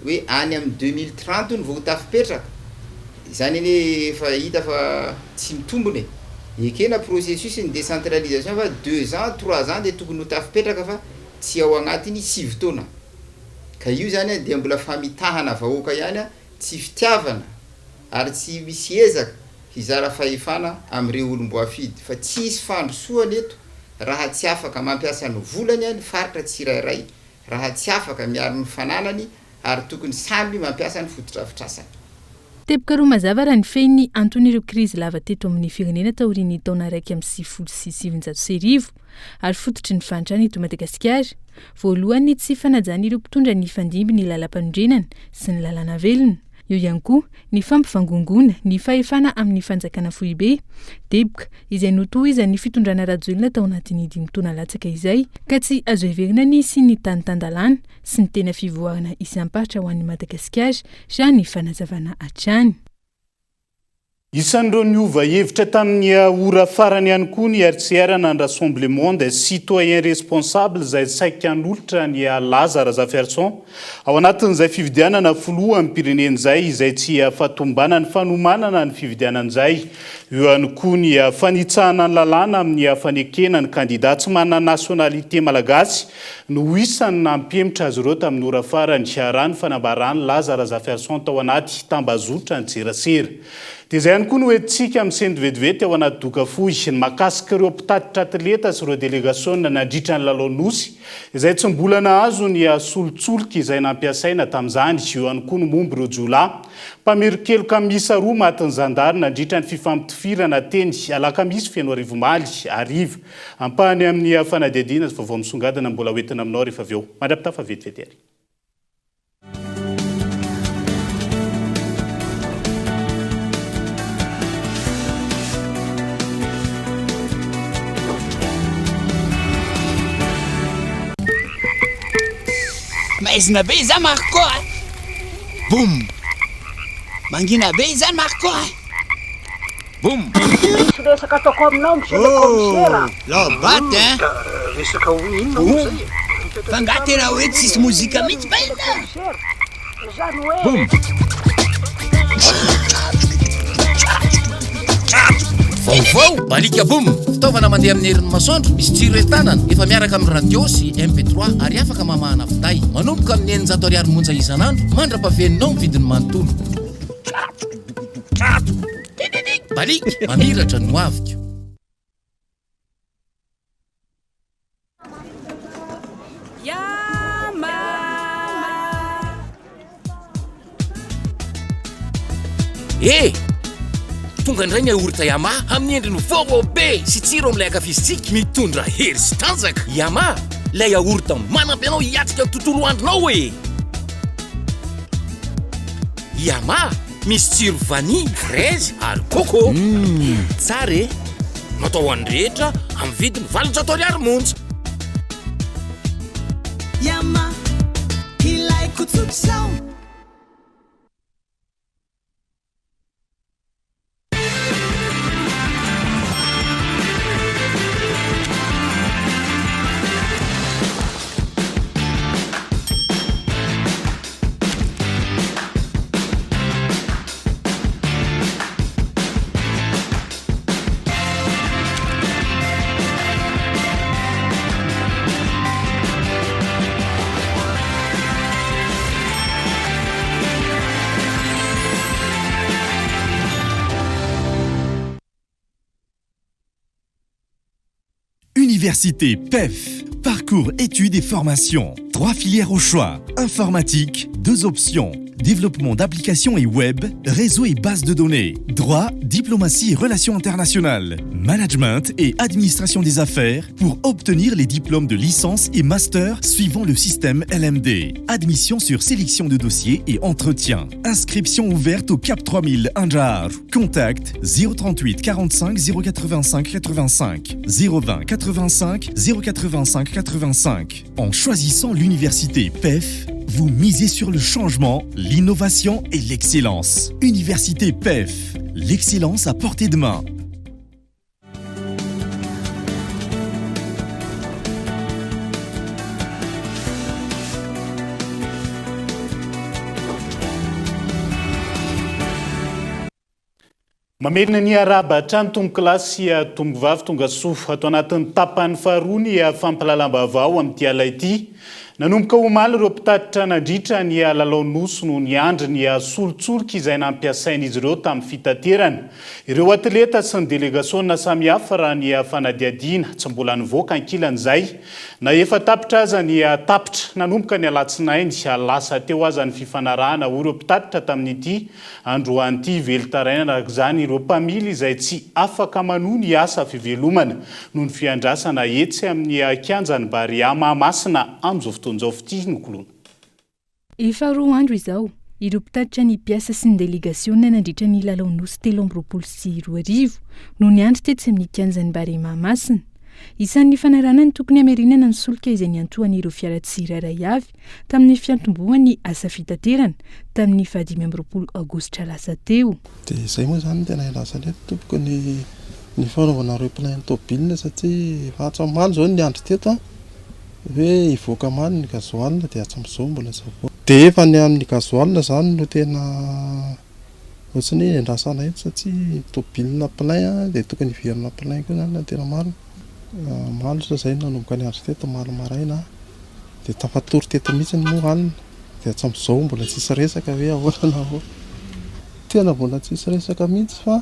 hoe any amin'ny 2030 ny vao tafipetraka izany eny efa hita fa tsy mitombony ekena processus ny décentralisation fa 2 ans 3 ans de tokony ho tafipetraka fa tsy ao agnatiny 7 taona ka io zany dia mbola famitahana vahoaka ihany tsy fitiavana ary tsy misy ezaka hizara fahefana amin'ireo olombo afidy fa tsy isy fandrosoana eto raha tsy afaka mampiasa ny volany any faritra tsirairay raha tsy afaka miaro ny fananany ary tokony samby mampiasa ny fototrafitrasany. Teboka roa mazava raha ny fehiny anton'ireo krizy lava teto amin'ny firenena taorian'ny taona 1 ary fototry ny fantrany eto Madagasikara. Voalohany ny tsy fanajana ireo mpitondra ny fandimby ny lalam-panondrenana sy ny lalàna velona. Eo ihany koa ny fampifangongona ny fahefana amin'ny fanjakana foibe teboka izay notohizan'ny fitondrana rajolona tao anatin'ny 5 taona latsaka izay ka tsy azo heverina ny sy ny tany-tandalàna sy ny tena fivoarana isam-paritra ho an'ny Madagasikara raha ny fanazavana hatrany. Isan'ireo niova hevitra tamin'ny ora farany ihany koa ny RCR na Rassemblement des citoyens responsables izay saika n'olotra ny Lazare Zaferson ao anatin'izay fividianana filoha amin'ny pirenen'izay izay tsy fatombana ny fanomanana ny fividianan'izay. Eo ihany koa ny fanitsahana ny lalàna amin'ny fanekena ny kandidat tsy manana nationalité malagasy no isany nampihemitra azy ireo tamin'ny ora farany raha ny fanambarany Lazare Zaferson tao anaty tambazotra ny Tserasera. Dia izay ihany koa no hoentsika amin'ny sendry vetivety ao anaty doka fohy ny makasika ireo mpitatitra atleta sy ireo délégation nandritra ny lalaonosy izay tsy mbola nahazo ny solontsoloka izay nampiasaina tamin'izany. Eo ihany koa no momba ireo jiolahy mpamerokeloka misa roa matin'ny zandary nandritra ny fifampitifirana teny alakamisy feno arivomaly ariva ampahany amin'ny fanadihadiana sy vaovao misongadina mbola hoentina aminao rehefa avy eo mandrapitafa vetivety ary. Maizina be izany Marco boum mangina be izany Marco boum resaka ataoko aminao monsieur le commissaire lobaty resaka inona zay fa nga tena hoe tsisy mozika mihitsy ba ina zany hoe boum vaovao balika boum fitaovana mandeha amin'ny herin'ny masoandro misy tsiro entanana efa miaraka amin'ny radio sy MP3 ary afaka mamahana finday manomboka amin'ny 900 ariary monja isan'andro mandra-pahaveninao vidiny manontolo balika mamiratra no avika. Tonga indray ny aorita Yamaha amin'ny endriny vaovao be sy tsiro amin'ilay akafizitsika mitondra hery sy tanjaka. Yamaha, ilay aorita manampy anao hiatrika tontolo andronao e. Yamaha, misy tsiro vanille, fraise ary coco. Tsara e. Natao ho an'ny rehetra amin'ny vidiny 800 ariary monja. Yamaha, ilaiko tsotr'izao. Université PEF, parcours études et formations. 3 filières au choix. Informatique, 2 options. développement d'applications et web, réseau et bases de données, droit, diplomatie et relations internationales, management et administration des affaires pour obtenir les diplômes de licence et master suivant le système LMD. Admission sur sélection de dossiers et entretien. Inscription ouverte au Cap 3000 Anjar. Contact 038 45 085 85 020 85 085 85. En choisissant l'université PEF, vous misez sur le changement, l'innovation et l'excellence. Université PEF, l'excellence à portée de main. Mamerina ny araba hatrany tomboky lahy sy tomboky vavy tonga soa atao anatin'ny tapany faharoa ny fampalalam-baovao amin'ity ala ity. Nanomboka omaly ireo mpitatitra nandritra ny lalaonosy no niandry ny solontsoloka izay nampiasain'izy ireo tamin'ny fitaterana. Ireo atleta sy ny delegasiona samihafa raha ny fanadiadiana tsy mbola nivoaka ankilan'izay. Na efa tapitra aza ny tapitra nanomboka ny alatsinainy lasa teo aza ny fifanarahana ireo mpitatitra tamin'ity androan'ity velotaraina izany ireo mpamily izay tsy afaka manohy ny asa fivelomana noho ny fiandrasana etsy amin'ny kianjany Barea Mahamasina amin'izao fotoan'izao fity nokolona. Efa roa andro izao ireo mpitatitra ny mpiasa sy ny delegasiona nandritra ny lalaonosy 324 no niandry tetsy amin'ny kianjany Barea Mahamasina. Isan'ny fanarana ny tokony amerina ny solika izay niantohan'ireo fiara tsirairay avy tamin'ny fiantombohany asa fitaterana tamin'ny 25 Aogositra lasa teo. Dia izay moa zany tena ilaza ilay tompoko ny fanaovana ireo plein tobile satria fahatsamalo zao ny andro teto hoe ivoaka many ny gasoil dia atsam'izao mbola zao. Dia efa ny amin'ny gasoil zany no tena ohatrany endrasana eto satria tobile plein dia tokony hiverina plein koa zany tena maro. Malo zay nanomboka ny andro teto malo maraina dia tafatory teto mihitsy ny moa alina dia atsam'izao mbola tsisy resaka hoe ahoana ho tena mbola tsisy resaka mihitsy fa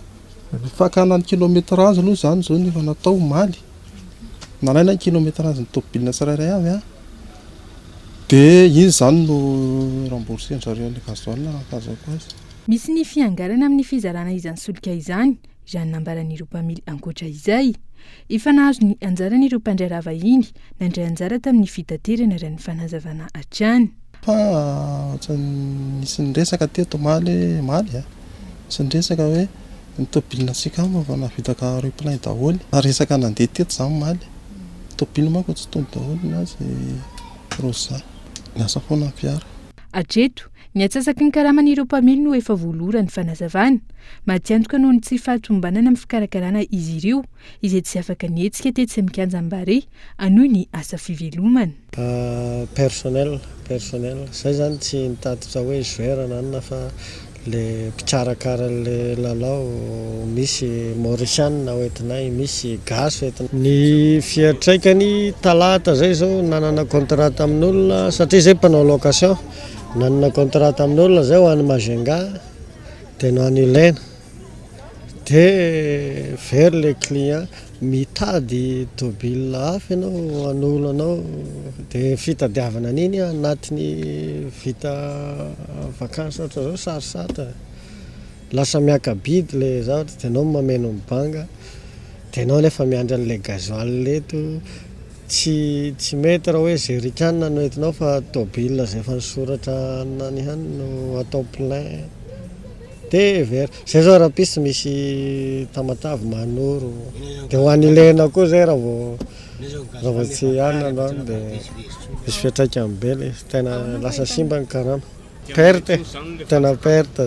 fakana ny kilométrage aloha zany zao nefa natao maly nalaina ny kilométrage ny tobile tsirairay avy dia izy zany no remboursen'zareo ny gasoil fahazako azy. Misy ny fiangarana amin'ny fizarana izany solika izany izany nambaran'ireo mpamily ankoatra izay. Efa nahazo ny anjaran'ireo mpandray vahiny nandray anjara tamin'ny fitaterana raha ny fanazavana hatrany. Fa nisy ny resaka teto maly nisy ny resaka hoe ny tobile tsika fa navitaka ireo plein daholo. Resaka nandeha teto zany maly tobile manko tsy tombo daholo nazy rosa niasa foana ny fiara. Atreto ny atsasaky ny karaman'ireo mpamily no efa voalora ny fanazavana. Matiantoka noho ny tsy fahatombanana amin'ny fikarakarana izy ireo izay tsy afaka nietsika tetsy amin'ny kianjany Barea anohy ny asa fivelomana. Personnel zay zany tsy nitatitra hoe joueur nanana fa le mpikarakara le lalao misy Mauritiana hoentinay misy gasy hoentinay. Ny fiatraikany talata zay zao nanana contrat amin'olona satria zay mpanao location nanana contrat amin'olona zay ho any Majunga dia no any Ilaina dia very le client mitady tobile hafa ianao an'olo anao dia fitadiavana an'iny anatiny vita vakansy ohatra zao sarisata lasa miakabidy le zavatra dia anao mameno mibanga dia anao nefa miandry an'le gasoil leto tsy mety raha hoe jerrycan no entinao fa tobile zay efa nisoratra nany hany no atao plein dia very zay zao raha pisy misy tamatavy manoro dia ho any Ilaina koa zay raha vao tsy anana dia misy fiatraikany be le tena lasa simba ny karama. Tena perte.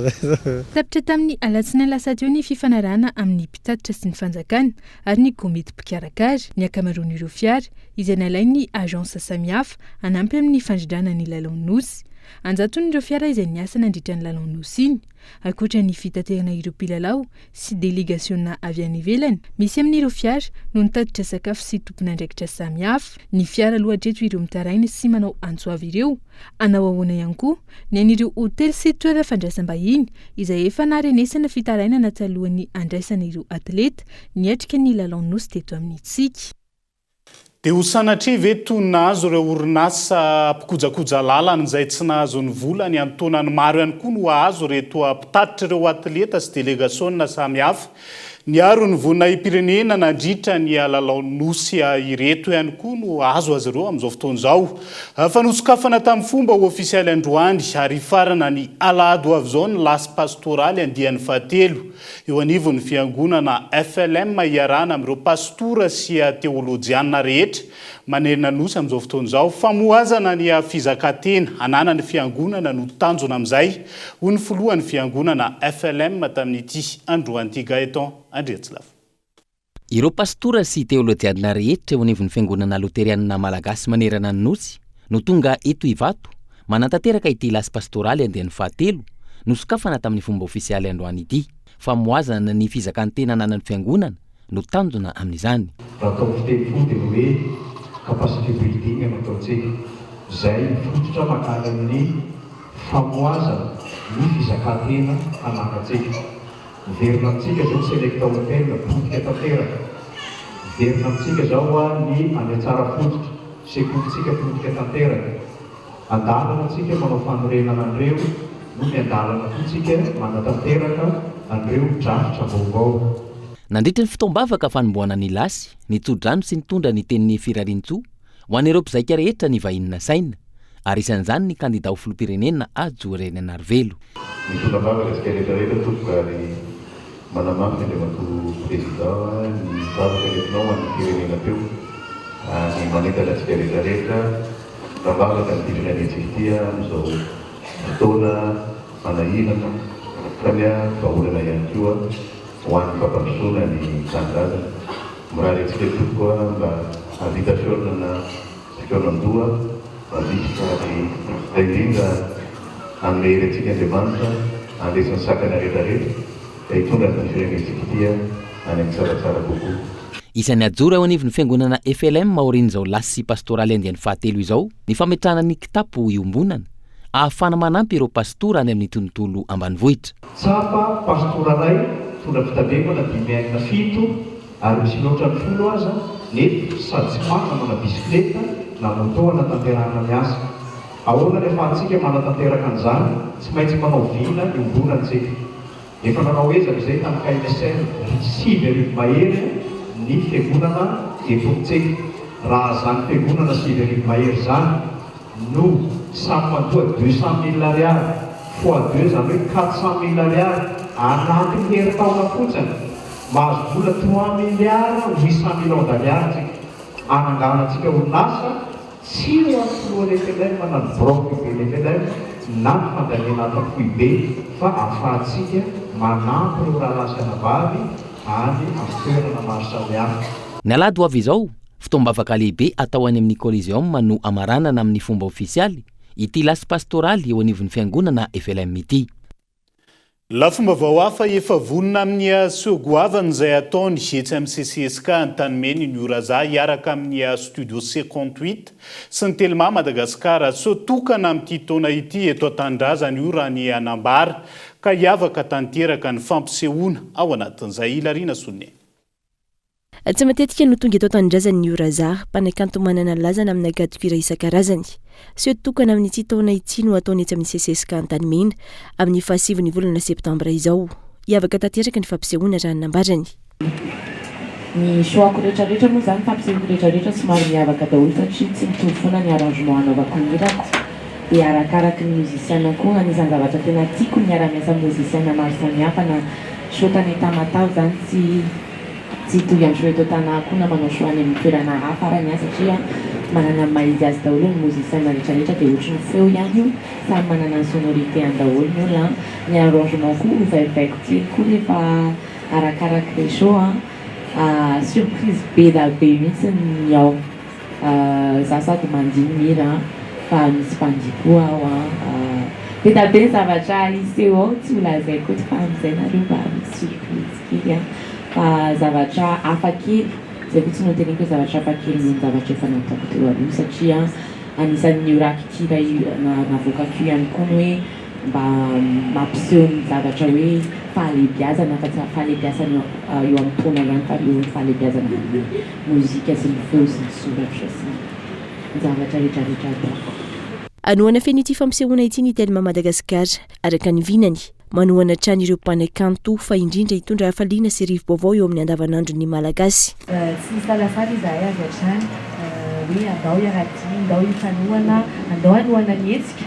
Tapitra tamin'ny alatsinainy lasa teo ny fifanarahana amin'ny mpitatitra sy ny fanjakana ary ny komety mpikarakara ny akamaroan'ireo fiara izay nalain'ny agence samihafa hanampy amin'ny fandrindrana ny lalaonosy. Anjaton'ireo fiara izay niasa nandritra ny lalaonosy iny ankoatra ny fitaterana ireo mpilalao sy delegasiona avy any ivelany misy amin'ireo fiara no nitatitra sakafo sy tompon'andraikitra samihafa. Ny fiara lohatreto ireo mitaraina sy manao antsoavy ireo anao ahoana ihany koa ny an'ireo hotely sy toerana fandraisam-bahiny izay efa naharenesana fitaraina natalohan'ny andraisana ireo atleta niatrika ny lalaonosy teto amin'ny tsika. dia ho sanatria ve toy nahazo ireo orinasa mpikojakoja lalana izay tsy nahazo ny volany amin'ny taonany maro ihany koa no ahazo reto ampitatitra ireo atleta sy délégationna samihafa ny aro ny vonay-pirenena nandritra ny alalaonosy ireto ihany koa no azo azy ireo amin'izao fotoana izao fa nosokafana tamin'ny fomba ofisialy androany ary farana ny alahady ho avy izao ny lasy pastoraly andian'ny fahatelo eo anivon'ny fiangonana FLM iarana amin'ireo pastora sy teolôjiana rehetra manena nosy amin'izao fotoana izao famoazana ny fizakantena anana ny fiangonana no tanjona amin'izay ho ny filohan'ny fiangonana FLM tamin'ity androany Gaëtan Andriatsilava. Ireo pastora sy teolôjiana rehetra eo anivon'ny fiangonana loterianina malagasy manerana ny nosy no tonga eto Ivato manantanteraka ity lasy pastoraly andian'ny fahatelo nosokafana tamin'ny fomba ofisialy androany ity famoazana ny fizakantena ananan'ny fiangonana no tanjona amin'izany. Raha fiteny fo dia hoe capacité building no ataontsika izay fototra makany amin'ny famoazana ny fizakantena ananantsika. Verina amintsika zao selekta hotel potika tanteraka. Verina amintsika zao ny anatsara fototra sekolintsika potika tanteraka. Andalana antsika manao fanorenana an'ireo no miandalana fotsika manatanteraka an'ireo drafitra vaovao. Nandritra ny fotoam-bavaka fanomboana ny lasy ny tsodrano sy nitondra ny tenin'ny Firarintsoa ho an'ireo mpizaika rehetra ny vahinina saina ary isan'izany ny kandida ho filoham-pirenena Adjoureny Narvelo. Ny tondram-bavaka tsika rehetrarehetra tokoka ary manamafy ny andriamato président ny vavaka retinao amin'ny firenena teo ny manentana antsika rehetrarehetra rambavaka ny firenentsika ity amin'izao fotoana manahirana kanya vaholana ihany koa ho an'ny fampandrosoana ny tanindrazana mirary antsika tokoa mba havita fiorana fiornan-doha mandritra ny indrindra amin'ny antsika Andriamanitra andesan'ny sakana rehetrarehetra hitondra ny firenentsika ity any amin'ny tsaratsara kokoa. Isan'ny ajora ao anivon'ny fiangonana FLM maoriany izao lasy pastoraly andian'ny fahatelo izao ny fametrahana ny kitapo iombonana ahafana manampy ireo pastora any amin'ny tontolo ambanivohitra. Tsapa pastora ray tondra fitandremana 507 ary misy loatra ny 10 aza nefa sady tsy manana mana bisikleta na moto anatanterahana miasa. Ahoana rehefa antsika manatanteraka an'izany tsy maintsy manao vina iombonantsika. Efa nanao ezaka izay tamin'ny KMSR 5 mahery ny fiangonana etontsika. Raha zany fiangonana 5 mahery zany no samy mandoa 200 000 ariary fois 2 zany hoe 400 000 ariary anatin'ny herintaona fotsiny mahazo vola 3 milliards 800 millions d'ariary tsika. Ananganantsika orinasa tsy eo amin'ny filohan'ny FLM manano broky be ny FLM na ny fandaniana atapoy be fa ahafahantsika manampy ireo rahalasana vavy any amin'ny toerana maro samihafa. Ny alahady ho avy izao fotoam-bavaka lehibe atao any amin'ny Coliseum no amaranana amin'ny fomba ofisialy ity lasy pastoraly eo anivon'ny fiangonana FLM ity. Lafomba vao hafa efa vonina amin'ny soagoavana izay ataony GCMCCSK Antanimeny ny Oraza iaraka amin'ny studio C58 sy ny Telma Madagasikara so tokana amin'ity taona ity eto Tandrazany io raha ny anambara ka hiavaka tanteraka ny fampisehoana ao anatin'izay Ilarina Sonne. Tsy matetika no tonga eto Tandrazany ny Oraza mpanakanto manana lazana amin'ny gadokira isan-karazany. Sy tokana amin'ity taona ity no ataony etsy amin'ny CCSK Antanimena amin'ny 7 volana septambra izao. Hiavaka tanteraka ny fampisehoana raha nambarany. Ny show-ako rehetrarehetra moa zany fampisehoako rehetrarehetra somary miavaka daholo satria tsy mitovy foana ny arrangement anaovako ny hirako. Dia arakaraky ny musiciana koa anisan'ny zavatra tena tiako ny miara-miasa musiciana maro samihafa na show tany Tamatave zany tsy toy amin'ny show eto Tanakoho na manao show any amin'ny toerana hafa arany satria manana maizy azy daholo ny musiciana rehetrarehetra dia ohatry ny feo ihany io samy manana ny sonorité any daholo ny olona ny arrangement koa ovaikovaiko kely koa rehefa arakaraky le show surprise be da be mihitsy ny ao za sady mandiny mira fa misy mpandikoa ao be da be zavatra iseho ao tsy olazaiko fa amin'izay nareo mba misy surprise kely fa zavatra hafa kely zay fotsiny no teniko hoe zavatra hafa kely ny zavatra efa natako teo aloha satria anisan'ny orakikira navoakako ihany koa ny hoe mba mampiseho ny zavatra hoe fahalebiazana fa tsy fahalebiazana eo amin'ny taona ihany fa eo fahalebiazana ny mozika sy ny feo sy ny soratra sy ny zavatra rehetrarehetra ataoko. Anohana feny ity fampisehoana ity ny telma Madagasikara araka ny vinany manohana trany ireo mpanakanto fa indrindra hitondra hafaliana sy rivo-baovao eo amin'ny andavanandro ny malagasy. Tsy salasala izahay avy hatrany hoe andao iaraty, andao hifanohana, andao hanohana ny hetsika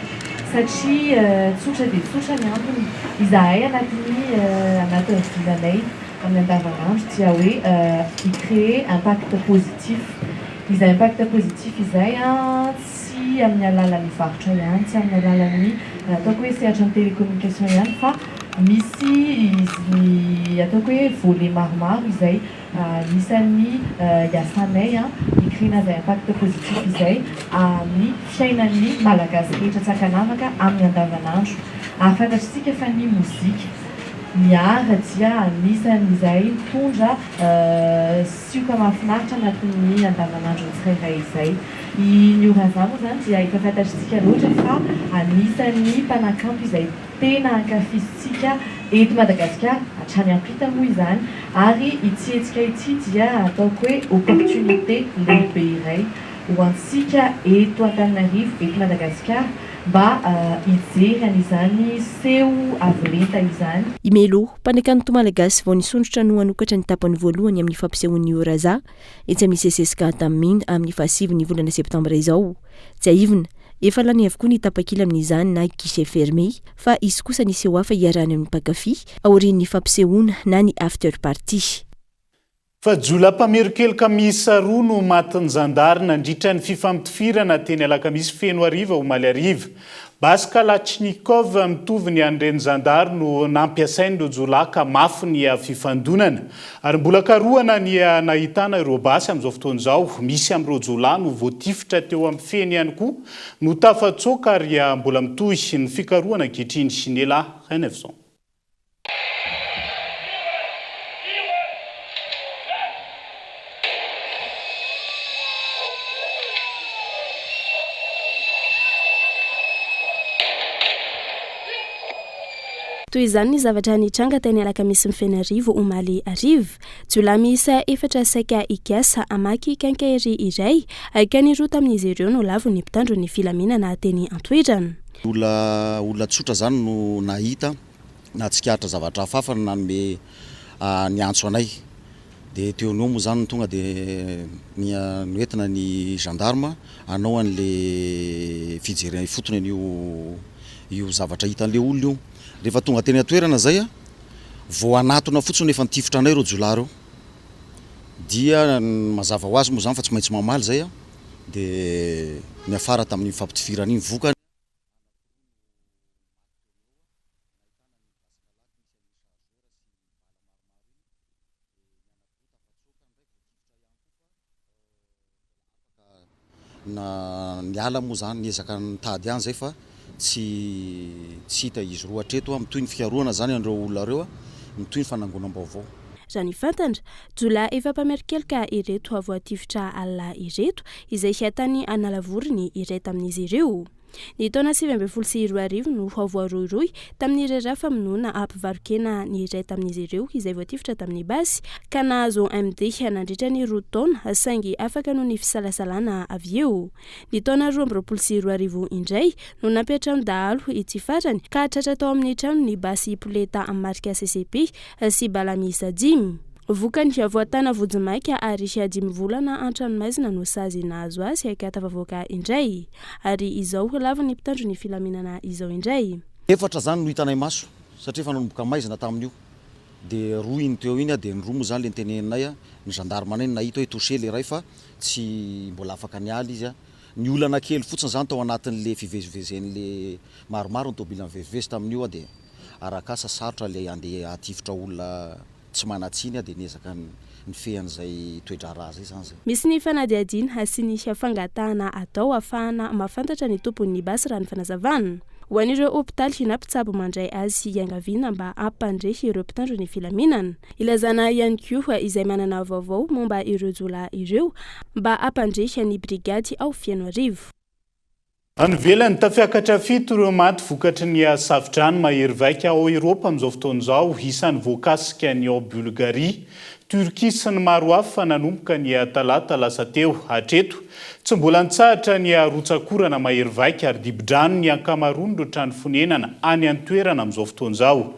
satria tsotra dia tsotra ny antony izahay anatin'ny vinanay amin'ny andavanandro dia hoe icréer impact positif. Izay impact positif izay tsy amin'ny alalan'ny varotra ihany, tsy amin'ny alalan'ny ataoko hoe sehatra ny télécommunication ihany fa misy izy ataoko hoe volet maromaro izay nisan'ny iasanay ikrina izay impact positif izay amin'ny fiainan'ny malagasy rehetra tsakanavaka amin'ny andavanandro. Ahafantatritsika fa ny mozika miara dia anisan'izay mitondra sioka mahafinaritra anatin'ny andavanandro tsirairay izay. Ny oran'izany moa zany dia efa fantatritsika loatra fa anisan'ny mpanakanto izay tena ankafizitsika eto Madagasikara hatrany ampita moa izany ary ity hetsika ity dia ataoko hoe opportunité lehibe iray ho antsika eto Antananarivo eto Madagasikara mba hijery an'izany seho avolenta izany. Imelo mpanakanto malagasy vao nisondrotra no hanokatra ny tapany voalohany amin'ny fampisehoan'ny Oraza etsy amin'ny CCSK tamin'ny amin'ny 7 volana septambra izao. Tsy aivina efa lany avokoa ny tapakila amin'izany na guichet fermé fa izy kosa niseho hafa hiarany amin'ny mpakafy aorian'ny fampisehoana na ny after party. Fa jolampamerokelika miisa roa no matin'ny zandary nandritra ny fifampitifirana teny alakamisy feno ariva ho maly ariva. Baska Lachnikov mitovy ny an'ireny zandary no nampiasain'ireo jolaka mafy ny fifandonana ary mbola karohana ny nahitana ireo basy amin'izao fotoana izao. Misy amin'ireo jola no voatifitra teo amin'ny feny ihany koa no tafatsoaka ary mbola mitohy ny fikarohana ankehitriny Sinela Renefson. Toy izany ny zavatra nitranga teny alakamisy mifena arivo omaly arivo jola miisa efatra saika ikasa amaky kankairy iray aikany roa tamin'izy ireo no lavo ny mpitandro ny filaminana teny Antoedrano. Olona tsotra zany no nahita na tsikaritra zavatra hafafa nanome ny antso anay dia teo no moa zany tonga dia noentina ny gendarme anao an'le fijerena fotony an'io zavatra hitan'le olona io. Rehefa tonga teny atoerana zay vao anatona fotsiny efa nitifitra anay ireo jola reo dia mazava ho azy moa zany fa tsy maintsy mamaly zay dia ny afara tamin'ny fampitifirana iny vokany. Na niala moa zany niezaka nitady any zay fa tsy hita izy roa hatreto mitoy ny fikarohana zany andreo olona reo mitoy ny fanangonam-baovao. Raha ny fantandra jola efa mpamerokelika ireto avoatifitra alina ireto izay hiatany analavory iray tamin'izy ireo. Ny taona 2022 no avoaroiroy tamin'ny rera famonoana ampivarokena ny iray tamin'izy ireo izay voatifitra tamin'ny basy ka nahazo MD nandritra ny roa taona saingy afaka noho ny fisalasalana avy eo. Ny taona 2022 indray no nampiatra dahalo ity farany ka tratra tao amin'ny trano ny basy poleta amin'ny marika CCP sy balamisa 5. Vokany voatana vojimaika ary 5 volana an-tranomaizina no sazy nahazo azy akatavavoaka indray ary izao lava ny mpitandro ny filaminana izao indray. Efatra zany no hitanay maso satria efa nanomboka maizina tamin'io dia roa iny teo iny dia ny roa moa zany le niteneninay ny gendarme anay nahita hoe touché le ray fa tsy mbola afaka nialy izy ny olana kely fotsiny zany tao anatin'le fivezivezen'le maromaro ny tobila mivezivezy tamin'io dia arakasa sarotra le andeha atifitra olona tsy manatsiny dia niezaka ny fehan'izay toedrara zay zany zay. Misy ny fanadiadiana sy ny fangatahana atao ahafahana mahafantatra ny tompon'ny basy raha ny fanazavana. Ho an'ireo hôpitaly na mpitsabo mandray azy sy iangaviana mba ampandrehy ireo mpitandro ny filaminana. Ilazana ihany koa izay manana vaovao momba ireo jola ireo mba ampandrehy ny brigady ao Fianoarivo. Anyvelany tafiakatra fito ireo maty vokatry ny savidrano mahery vaika ao Eropa amin'izao fotoan'izao, isan'ny voakasika ny ao Bulgaria, Turquie sy ny maro hafa nanomboka ny talata lasa teo. Hatreto tsy mbola nitsahatra ny rotsakorana mahery vaika ary dibidrano ny ankamaroany ireo trano fonenana any an-toerana amin'izao fotoan'izao.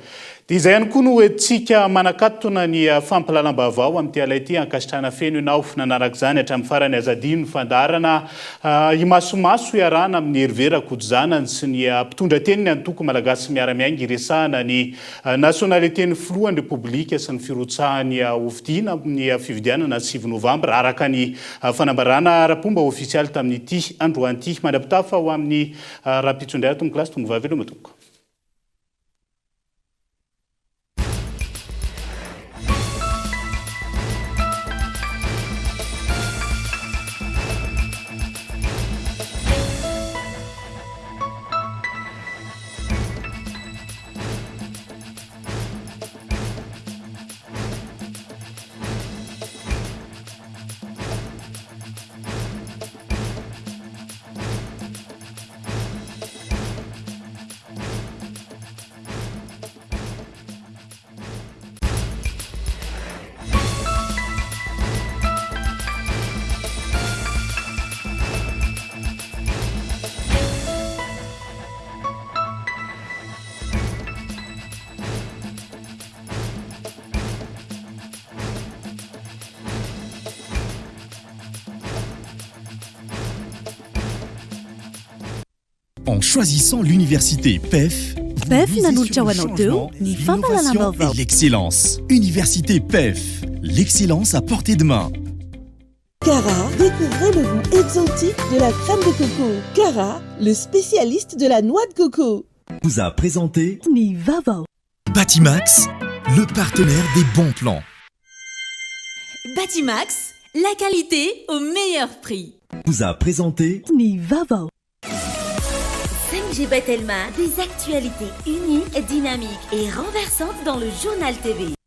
Dia izay ihany koa no hoentsika manakatona ny fampalalam-baovao amin'ity alaity ankasitrana feno ianao nanarak'izany hatramin'ny farany azadino ny fandarana imasomaso iarahana amin'ny herivera kodizanany sy ny mpitondra teniny antoko malagasy miara-miainga iresahana ny nasionaliten'ny filohan'ny repoblika sy ny firotsahany ofidiana amin'ny fividianana 9 novambra araka ny fanambarana rapomba ofisialy tamin'ity androan'ity mandrapitafa ho amin'ny rahampitsondray tomoko lasy tongo vavy elo matoko. En choisissant l'université PEF, et l'excellence. Université PEF, l'excellence à portée de main. Cara, découvrez le goût exotique de la crème de coco. Cara, le spécialiste de la noix de coco. Vous a présenté Nivava. Batimax, le partenaire des bons plans. Batimax, la qualité au meilleur prix. Vous a présenté Nivava. 5G Batelma, des actualités uniques, dynamiques et renversantes dans le journal TV.